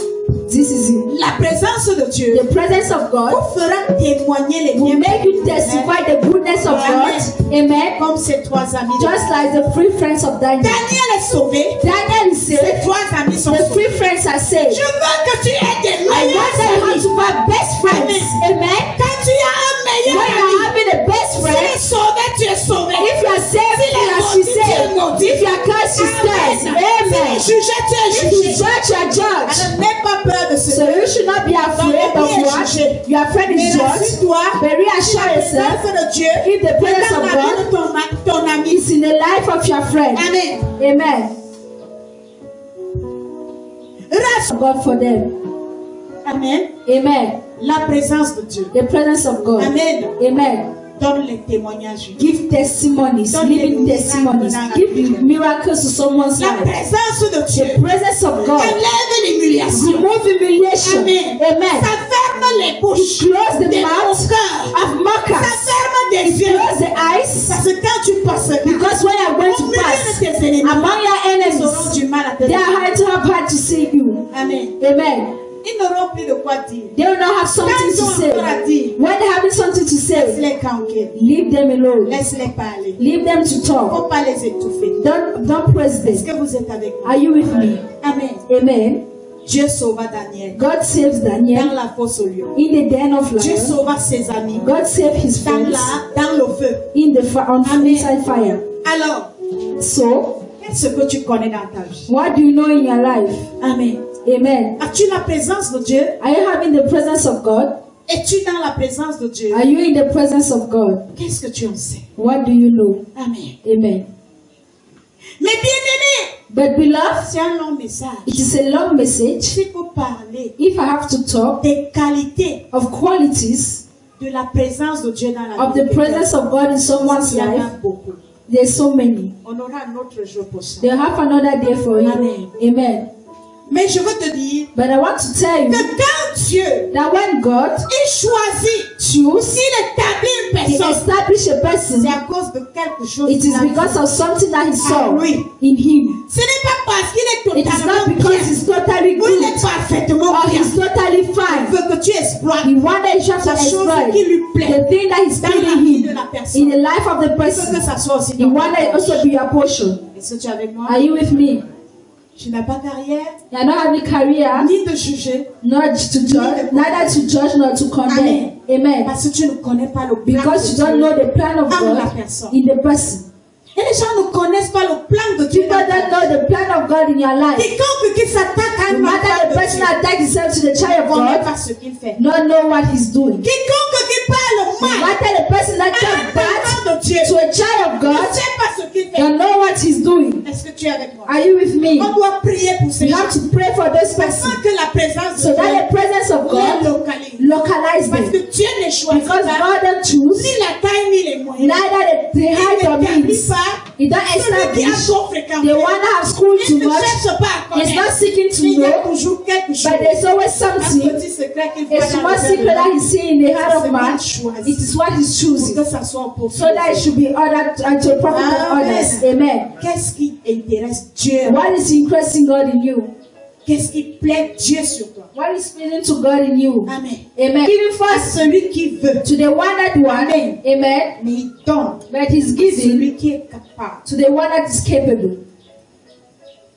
This is it. La présence de Dieu The presence of God vous fera témoigner les will bienfaits make you testify the goodness of God. Amen. comme ces trois amis. Just like the three friends of Daniel. Daniel est sauvé. Daniel is Ces saved. trois amis sont The sauvés. three friends are saved. Je veux que tu aies des I want meilleurs that you have amis. to have best friends. Amen. Quand tu as un When meilleur you are ami, having a best tu es friend, sauvé, tu es sauvé. if you are saved, Si you les are maudits, tu es saved. maudit. If you are cursed, you Amen. stand. Amen. Si tu es jugé, tu es If you jugé. judge, you are judged. Alors n'aie pas peur de ce So you should not be afraid of what your friend is Mais judged. rassure-toi, But reassure la yourself, présence de Dieu if the presence dans of la vie God de ton ami. is in the life of your friend. Amen. Amen. Rassure. God for them. Amen. Amen. La présence de Dieu. The presence of God. Amen. Amen. Donne les témoignages. Give testimonies, Don't living let testimonies. miracles Give miracles to someone's La life. présence de Dieu The presence of God. enlève l'humiliation. Remove humiliation. Amen. Amen. Ça ferme les bouches Close the des mouth cœurs. of Ça mockers. ferme des yeux. Close the eyes. Parce que quand tu passeras Because when you are going au to milieu pass de tes ennemis, among your ils enemies, auront du mal à te they are dire. hard to have hard to see you. Amen. Amen. Ils n'auront plus de quoi dire. They will not have something Quand ils to ont say. encore à dire, When they have something to say, laisse-les tranquilles. leave them alone. Laisse-les parler. Leave them to Il ne talk. faut pas les étouffer. Don't press Est-ce them. que vous êtes avec moi? Are you with me? Amen. Amen. Dieu sauva Daniel God saves dans Daniel la fosse au lion. in the den of Dieu lions. sauva ses amis God saved his dans, friends dans le feu. in the inside fire. Alors, So, qu'est-ce que tu connais dans ta vie? what do you know in your life? Amen. Amen. As-tu la présence de Dieu? Are you having the presence of God? Es-tu dans la présence de Dieu? Are you in the presence of God? Qu'est-ce que tu en sais? What do you know? Amen. Amen. Mais bien-aimé, But beloved, c'est un long message. it is a long message. Il faut parler If I have to talk des qualités of qualities de la présence de Dieu dans la of vie the de quelqu'un. presence of God in someone's Il y en a life, beaucoup. there's so many. On aura un autre jour pour ça. They'll have another day for you. Amen. Amen. Mais je veux te dire But I want to tell you que quand Dieu that when God il choisit, chooses, il établit une He personne, establishes a c'est person, à cause de quelque chose. it is qu'il a because fait. of something that He saw lui. in Him. Ce n'est pas parce qu'il est It is totalement not bien because He's totally ou il good est parfaitement or bien. He's totally Il fine. veut que tu exploites He wanted you to la chose exploit qui lui plaît the thing that He's dans la giving vie de Him la personne. in the life of the Il veut que person. ça soit aussi He dans ta wanted it poche. also be your portion. Est-ce que tu es avec moi? Are you with me? Tu n'as pas carrière, You are not having career, ni de juger, not to judge, neither to judge nor to condemn. Amen. parce que tu ne connais pas le plan Because you de don't Dieu know the plan of en la God personne. in the person. Et les gens ne connaissent pas le plan de Dieu. People don't know the plan of God in your life. Quiconque qui s'attaque à No un matter the enfant de person Dieu attacks himself to the child of ne connaît God, pas ce qu'il fait. not know what he's doing. Quiconque qui parle No mal matter the person that à talks un bad enfant de Dieu to a child of ne God, sait pas ce qu'il fait. don't know what he's doing. Est-ce que tu es avec moi? Are you with me? On doit prier pour ces You gens have to pray for those afin persons que la présence so de that Dieu the presence of les God localise. localize Parce que them. Dieu ne choisit Because pas God don't choose ni la taille ni les moyens. neither the Il height or n'établit means. pas He don't celui qui a establish trop fréquenté. the one that have school Il too ne much. cherche pas à He's not connaître. seeking to Il y a know, toujours quelque chose. but there's always Un something. petit secret qu'il A voit small dans le secret cœur that de he's seeing in the heart of man. choisit. It is what he's Pour choosing, que ça soit pour so that it should be ordered to the profit of Amen. others. Amen. Qu'est-ce qui intéresse Dieu? What is increasing God in you? Qu'est-ce qui plaît Dieu sur toi? What is pleasing to God in you? Amen. Amen. Giving À first celui qui veut, to the one that wants. Amen. Amen. mais il donne. But he's giving Celui qui est capable. to the one that is capable.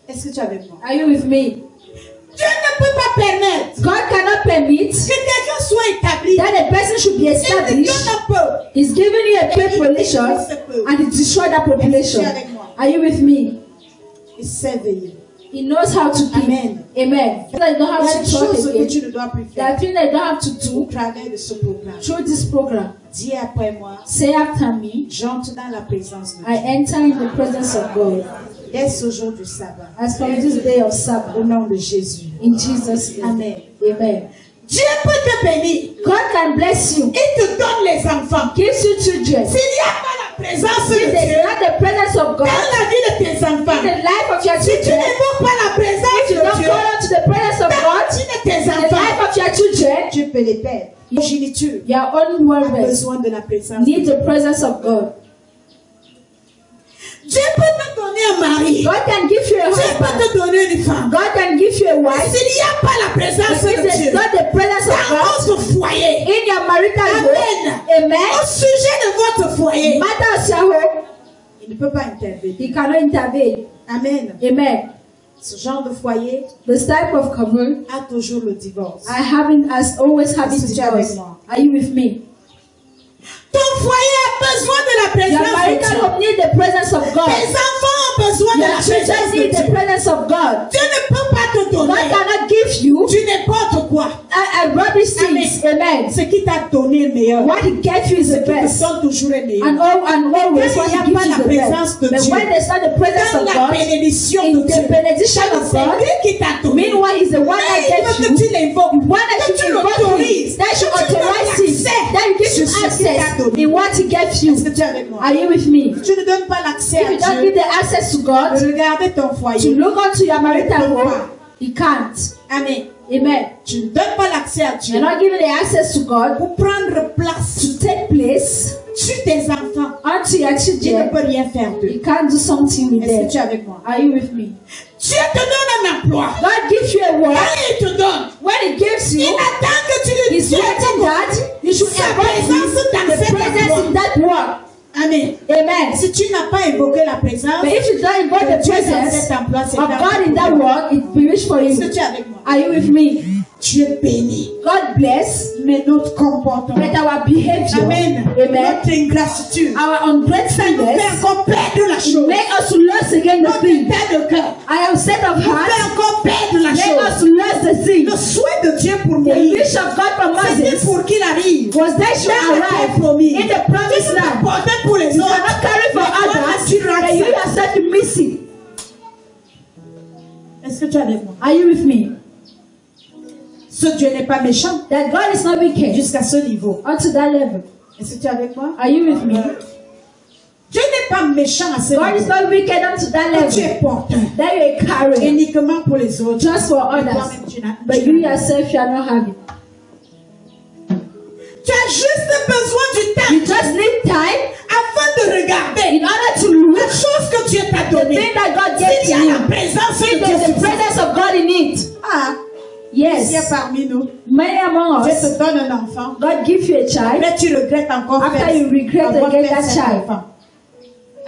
Est-ce que tu es avec moi? Are you with me? Dieu ne peut pas permettre God cannot permit que quelqu'un soit établi. that a person should be Et Dieu established. ne peut. He's giving you a population and he destroyed that population. Are you with me? Il sait veiller. He knows how to keep. Amen. Amen. So that you don't Il y a have des to talk choses que again. tu ne dois plus There are faire things that you don't have to au do travers de ce programme. through this program. Dis après moi, Say after me, j'entre dans la présence de I Dieu. enter in the presence of God. Dès ce jour du sabbat, As from this day of Sabbath, au nom de Jésus. in Jesus' name. Amen. Amen. Dieu peut te bénir. God can bless you. Il te donne les enfants. Gives you children. S'il n'y a pas la présence de If there's Dieu not the presence of dans God la vie de tes in enfants, the life of your si tu children, n'évoques pas la présence if you de don't Dieu follow to the presence of dans la God vie de tes in the life enfants, of your children, tu peux les perdre. Progéniture your own a words besoin de la présence de need Dieu. the presence of God. Dieu peut te donner un mari. God can give you a Dieu peut husband. te donner une femme. God can give you a wife. S'il n'y a pas la présence But if de there's Dieu not the presence of God dans votre foyer, in your marital home, Amen. amen, Au sujet de votre foyer, matter of your home, il ne peut pas intervenir. he cannot intervene. Amen. Amen. Ce genre de foyer This type of couple, a toujours le divorce. as always having Est-ce que tu es avec divorce. moi? Are you with me? Ton foyer a besoin de la Your présence de marital Dieu. home need the presence of God. Tes enfants ont besoin de Your la présence children de need the Dieu. presence of God. Dieu ne peut pas te God donner cannot give you du n'importe quoi. a rubbish things. Amen. Ce qui t'a donné le meilleur. What he gave you is the Ce qui te best. donne toujours le meilleur. And always Quand what il n'y a he pas gives la you the présence best. de But Dieu, when there's not the presence dans of la God, bénédiction in de the Dieu, benediction of c'est God, lui qui t'a donné. meanwhile he's the one that Et il veut gave que tu you. l'invoques, One that que should tu invoke him, l'autorises, that should que tu donnes authorize him, l'accès that you give you sur ce qu'il t'a access donné. in what he gave Est-ce you. que tu es avec moi? Are you with me? Tu ne donnes pas l'accès If à you don't Dieu give the access to de God regarder ton to foyer. look onto your marital Il peut home, pas. he can't. Amen. Amen. Tu ne donnes pas l'accès à Dieu You're not giving the access to God pour prendre place to take place sur tes enfants. onto your Tu ne children. peux rien faire d'eux. You can't do something with Est-ce que them. tu es avec moi? Are you with me? Dieu te donne un emploi. God gives you a Quand word. il te donne, When he gives il you, attend que tu lui he's dises waiting that you should sa invoke présence dans the cet presence emploi. in that word. Amen. Amen. Si tu n'as pas évoqué la présence But if you don't invoke de the Dieu dans presence cet emploi, c'est of God in that word, it will be rich for Est-ce you. que tu es avec moi? Are you with me? Dieu bénit. God bless. Mais notre comportement, But our behavior, amen, amen, notre ingratitude, our ça nous fait ungratefulness encore perdre la chose. make us to lose again the Notre thing. état de cœur I am set of nous fait heart, encore perdre la make us chose. to lose the thing. Le souhait de Dieu pour The Moïse, wish of God for c'était Moses pour qu'il arrive. was that she Dans le arrive pays promis. in the promised Tu land. porter pour les You autres. cannot carry for Mais toi, others, tu rates and you ça. yourself to miss it. Est-ce que tu es avec moi? Are you with me? Ce Dieu n'est pas méchant That God is not wicked jusqu'à ce niveau. up to that level. Est-ce que tu es avec moi? Are you with me? Dieu n'est pas méchant à ce God is niveau. not wicked up to that Que tu level. es porteur That you are carrying uniquement pour les autres. just for Et others. toi-même, tu n'as- But tu you n'as- yourself, you are not having. Tu as juste besoin du temps You just need time afin de regarder in order to la look chose que Dieu t'a the donnée. thing that God gave S'il y to a la you. présence de If Dieu there's the sur toi. presence of God in it, Ah, il y a yes, parmi nous. many among Dieu us, te donne un enfant. God gives you a child. Mais tu regrettes encore After you regret avoir again fait that cet child. enfant.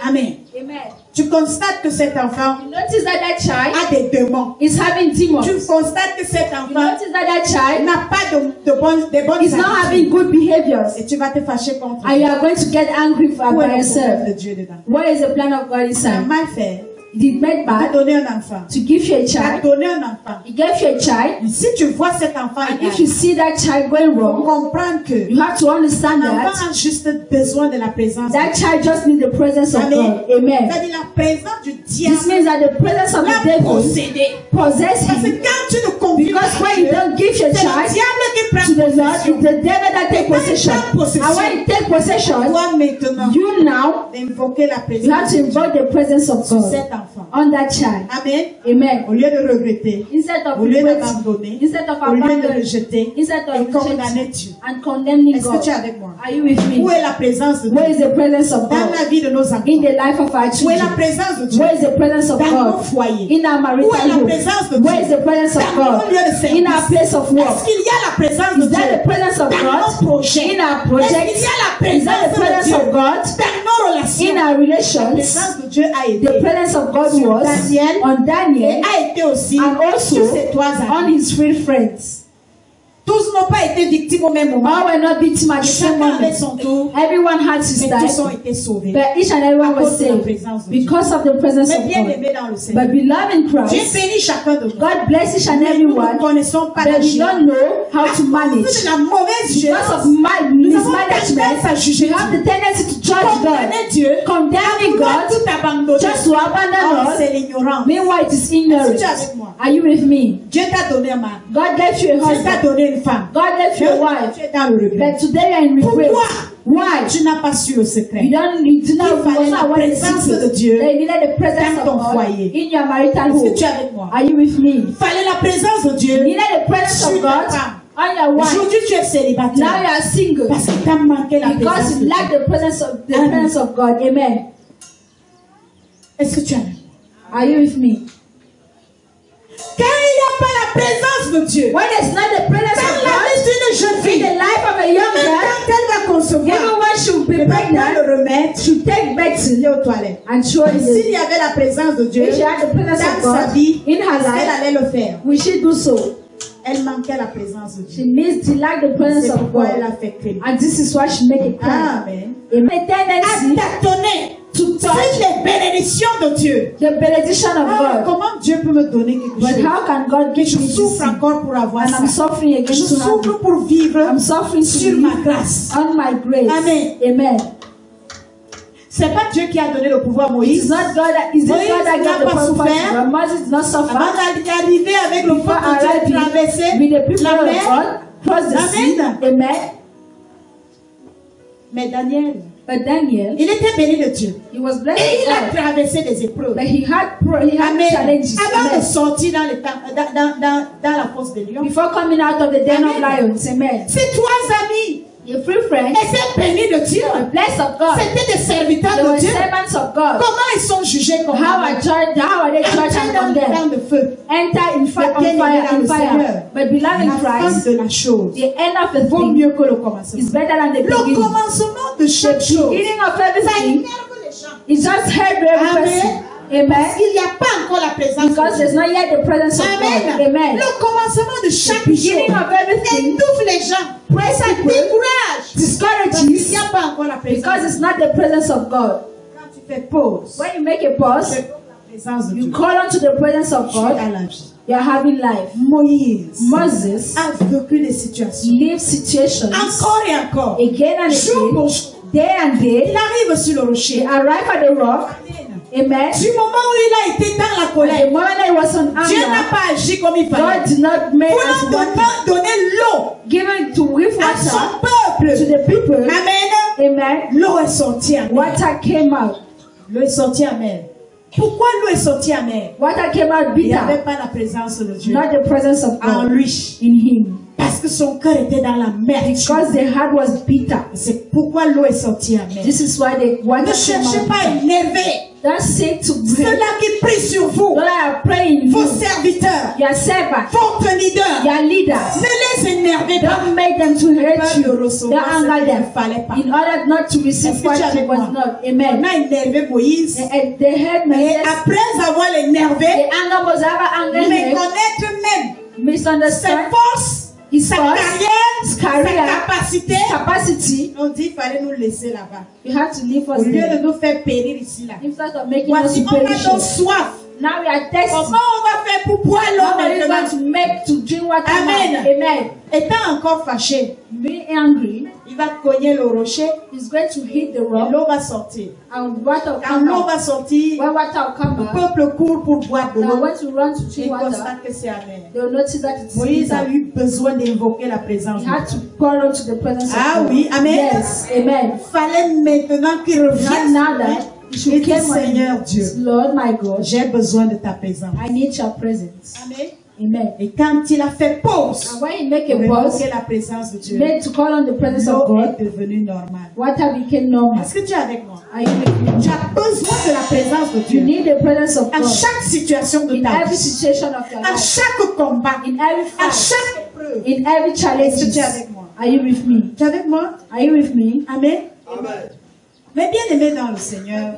Amen. Amen. Tu constates que cet enfant You notice that that child a des démons. is having demons. Tu constates que cet You enfant notice that that child n'a pas des bonnes is not having habitudes. good behaviors. Et tu vas te fâcher contre And you lui. are going to get angry Où est by le yourself. problème de Dieu dedans? What is the plan of God Tu as inside? mal fait. He did make Il t'a bad donné un enfant. to give you a Il t'a child. donné un enfant. He gave you a child. Et si tu vois cet enfant, And if you see that child going il faut wrong, comprendre que you have to understand l'enfant that a juste besoin de la présence. that child just needs the presence of Amen. God. Amen. C'est-à-dire la présence du This diable means that the presence of the l'a devil possédé. possesses Parce que him. quand tu ne confies Because pas à when you Dieu, don't give your c'est le child diable qui to prend the Lord, possession. it's the devil that takes when he possession. takes possession, And when he takes possession, Toi maintenant, you now, d'invoquer la you have présence to de Dieu invoke the presence of sur God cet enfant. on that child. Amen. Amen. Au lieu de regretter, Instead of au lieu regretting, d'abandonner, instead of au lieu de abandoning, rejeter instead et of condamner rejecting Dieu. and condemning Est-ce que God. tu es avec moi? Are you with Où me? est la présence de Where is Dieu the presence of dans God la vie de nos enfants? in the life of our Où est la children? présence de Dieu Where is the presence of dans nos God foyers? in our Où marital est la home? présence de Where is Dieu the presence of dans nos God lieux de service? in our place of work? Est-ce qu'il y a la présence de Is Dieu that the presence of dans nos God projets? in our Est-ce projects? qu'il y a la Is that the présence de presence Dieu of God dans nos relations? in our La relations? présence de Dieu a été The presence of God sur was Daniel on et Daniel a été aussi and also sur ses trois on amis. his three friends. Tous n'ont pas été victimes au même moment. All were not victims at the same Chacun avait moment. son tour, Everyone had to mais tous ont die, été sauvés. but each and everyone À was cause de la saved présence de Dieu. because of the presence Mais of bien God. aimé dans le Seigneur. But beloved in Dieu Christ, bénit chacun de nous. God bless each and Mais nous ne everyone, connaissons pas la but we génie. don't know how to C'est manage. de la mauvaise Because gérance. of Nous avons mismanagement, tendance à juger we have Dieu. the tendency to judge God, Condamner Dieu. condemning Vouloir God, tout abandonner. just to abandon Oh, us. c'est l'ignorance. Meanwhile, it is Est-ce que ignorance. tu es avec moi? Are you with me? Dieu t'a donné un mari. God gave you a Dieu t'a husband. donné une femme. God gave you a Tu wife. es dans le regret. But today you are in regret. Pourquoi? Why? Tu n'as pas su le secret. You do not Il fallait la présence de Dieu They needed the presence dans of ton God foyer. in your marital Est-ce que home. tu es avec moi? Are you with me? Il fallait la présence de You Dieu. needed the presence Sur of ta God femme. on your wife. Aujourd'hui, tu es Now you célibataire. are single Parce que tu as manqué la because présence you de lack Dieu. the presence of Amen. God. Amen. Est-ce que tu es avec moi? Are you with me? Quand il n'y a pas la présence de Dieu, When there's not the presence dans of la God vie d'une jeune in fille, the life of a même young girl, quand elle va concevoir, even when she will be elle va prendre pregnant, le remède, she take medicine aller aux toilettes. and throw it S'il in. y avait la présence de Dieu If she had the presence of dans sa God vie, in her est-ce qu'elle life, allait le faire? will she do so? Elle manquait la présence de She Dieu. needs to lack the presence C'est of pourquoi elle God. a fait créer. And this is why she make it cry. Amen. Amen. The tendency À tâtonner to toutes touch les bénédictions de Dieu. the benediction of Ah, God. comment Dieu peut me donner quelque But chose? how can God Que give je me this souffre thing? encore pour avoir And I'm ça. suffering Je again to have souffre it. pour vivre I'm suffering sur to ma live grâce. on my grace. Amen. Amen. C'est pas Dieu qui a donné le pouvoir à It's Moïse. not God that is it Moïse God that n'a gave the pas power souffert. to Moses did not suffer. Avant d'arriver avec le Before peuple de Dieu arriving traverser with the people la of mer. God, cross the sea. Amen. Amen. Mais Daniel, But Daniel, il était béni de Dieu. he was blessed Et il a with God. traversé des épreuves. But he had Amen. challenges. Avant de Amen. sortir dans la fosse des lions, Before coming out of the den of Amen. lions. Amen. ses trois amis Your free friends, étaient bénis de Dieu. the blessed of God. C'était des serviteurs They de were Dieu. servants of God. Comment ils sont jugés comme How are they judged and condemned? dans le feu? Enter in fire, Mais bien on aimé dans fire, le in fire. Seigneur, But beloved in La fin Christ, de la chose the end of the vaut thing mieux que le commencement. is better than the Le beginning. commencement de chaque The chose, beginning of ça everything énerve les gens. is just hurt every Amen. person. Amen. Parce qu'il n'y a pas encore la présence Because de there's Dieu. not yet the presence of Amen. God. Amen. Le commencement de chaque The beginning jour of everything étouffe les gens. press Ça people, décourage. Parce qu'il discourages n'y a pas encore la présence. because it's not the presence of God. Quand tu fais pause, When you make a pause, tu fais la présence de you Dieu. call on to the presence of Tu as God, la vie. you're having life. Moïse Moses a vécu des situations. lived situations Encore et encore. again and Jour again, pour jour. day and Il day. arrive sur le He rocher. arrived at the rock. Amen. Du moment où il a été dans la At the colère, moment that he was on Dieu n'a anger, pas agi comme il God fallait. did not make us Pour want donner l'eau given to give à water son peuple. to the people. Amen. Amen. L'eau est sortie amère. Water came out. L'eau est sortie amère. Pourquoi l'eau est sortie amère? Water came out Il n'y avait bitter. pas la présence de Dieu Not the presence of en God lui. in him. Parce que son cœur était dans la mer. Because the heart was bitter. C'est pourquoi l'eau est sortie amère. This is why the Ne water came cherchez out pas à bitter. énerver Don't seek to bring. ceux-là qui prient sur vous, Lord, I pray in vos you, serviteurs, your servants, votre leader. your leaders. Ne les énervez pas. Don't make them to hate Peur you. de Don't recevoir ce anger qu'il them ne fallait pas. in order not to receive Est-ce que what tu es it avec was moi? not. On Amen. a énervé Moïse. And they heard Et Moses. après avoir l'énervé, The anger was ever angry. méconnaître même ses Misunderstand forces, his sa force, carrière, his sa career, capacité. capacity. On dit qu'il fallait nous laisser là-bas. You have to leave us Au lieu de there. nous faire périr ici là. Instead of making us Voici, to on a perish. donc soif. Now we are thirsty. Comment on va faire pour boire l'eau How are you going maintenant? to make to drink water? Amen. now? Amen. Étant encore fâché, Being angry, il va cogner le rocher he's going to hit the et rock l'eau va sortir. and water will Quand come l'eau out. va sortir, When water will come le out, peuple court pour boire de now l'eau. when to run to Il drink water, constate que c'est amer. they will notice that it's Moïse a bitter. eu besoin d'invoquer la présence He de had Dieu. to call on to the presence Ah of God. oui, amen. Yes, amen. Il fallait maintenant qu'il Not revienne. now that you Et should dit, come Seigneur on Dieu, Lord my God, j'ai besoin de ta présence. I need your presence. Amen. Amen. Et quand il a fait pause, And when you make pour a pause, invoquer la présence de Dieu, made to call on the presence of l'eau God, est devenue normale. water became normal. Est-ce que tu es avec moi? Are you with me? Tu as besoin de la présence de You Dieu. need the presence of À God chaque situation de in ta every vie, situation of your à life, chaque combat, in every à fight, chaque épreuve. in every challenge. Est-ce que tu es avec moi? Are you with me? Tu es avec moi? Are you with me? Amen. Mais bien aimé dans le Seigneur,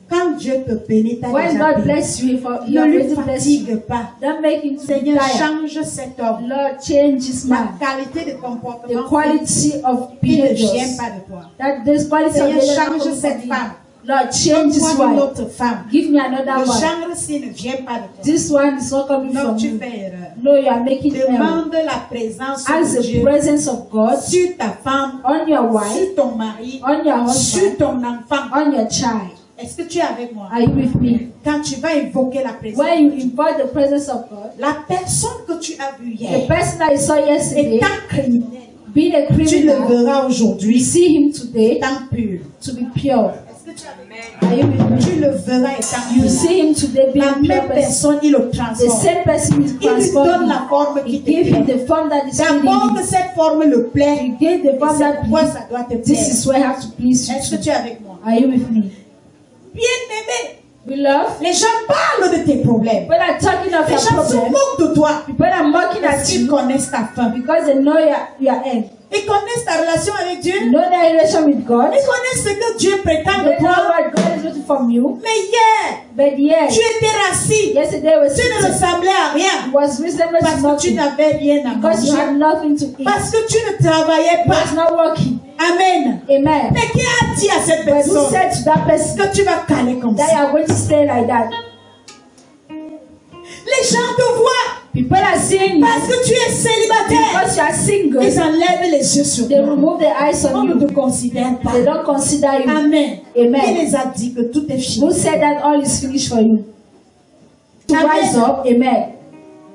quand Dieu te bénit, t'as When déjà God béni. bless you, for Ne you lui already bless you. fatigue pas. Don't make him to be Seigneur, tired. change cet homme. Lord, change his La mind. qualité de The comportement quality of qui ne behaviors. vient pas de toi. That this quality of Seigneur, behavior change not coming cette from me. femme. Lord, change this Donne-moi une one. autre femme. Give me another Le one. genre-ci ne vient pas de toi. This one is not coming Non, from tu you. fais erreur. No, you are making error. Demande la présence Ask de the Dieu presence of God sur ta femme, on your wife, sur ton mari, on your sur husband, ton enfant. on your child. Est-ce que tu es avec moi? Are you with me? Quand tu vas invoquer la présence, When you invoke the presence of God, la personne que tu as vue the hier person that you saw yesterday, étant criminel, being a tu le criminal, verras we aujourd'hui see him today étant pur. to be pure. Est-ce que tu es avec moi? Are you with me? Tu le verras étant You pur. see him today being La a pure même person. personne, il le The transforme. same person is Il lui donne transformed. la forme He qui te gave him plaît. the form that is D'abord fitting que him. cette forme le plaît, He gave the et form c'est that pourquoi please. ça doit te This plaire. is where I have to please Est-ce you. que tu es avec moi? Are you with me? Bien-aimé, Beloved, les gens parlent de tes problèmes. people are talking of Les your gens se problem. moquent de toi People are mocking parce at qu'ils you connaissent ta fin. because they know your end. Ils connaissent ta relation avec Dieu. You know that relation with God. Ils connaissent ce que Dieu prétend They de know toi. what God is looking from you. Mais hier, But yes, tu étais rassis. yesterday was Tu ne ressemblais à rien was reasonable to parce que tu nothing n'avais rien à because you had manger. nothing to eat. Parce que tu ne travaillais Was pas. not working. Amen. Amen. Mais qui a dit à cette But who personne said to that person que tu vas caler comme that you ça? are going to stay like that? Les gens te voient People are seeing you parce que tu es célibataire. because you are single. Ils enlèvent les yeux sur They toi. remove their eyes On on ne you. te considère pas. They don't consider you. Amen. Amen. Qui les a dit que tout est fini? Who said that all is finished for you? To Amen. rise up. Amen.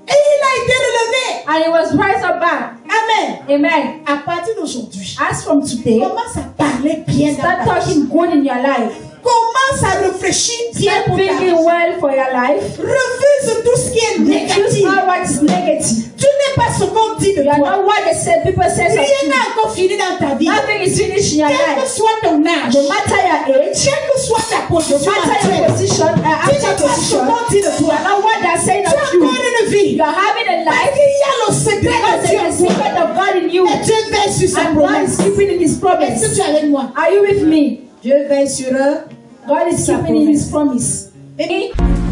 Et il a été relevé. And it was rise up back. Amen. Amen. À partir d'aujourd'hui, As from today, commence à parler bien dans start ta vie. talking good in your life. Commence à réfléchir bien Start pour ta thinking vie. well for your life. Refuse tout ce qui est Refuse négatif. all what is negative. Tu n'es pas ce qu'on dit de You are toi. not what they say. People say Rien something. n'a encore fini dans ta vie. Nothing is finished in your Quel que life. soit ton âge, No matter your age, quelle que soit ta no position matter your actuelle, position, tu n'es actual pas ce position, qu'on dit de you toi. are not what they are saying Tu of as you. encore une vie. You are having a Parce life qu'il y a le secret because de Dieu there en is the toi. secret of God in you. Et Dieu veille sur sa And God is promesse. keeping in His Est-ce promise. que tu es avec moi? Are you with me? Dieu veille sur eux. God is Sa keeping in His promise. Et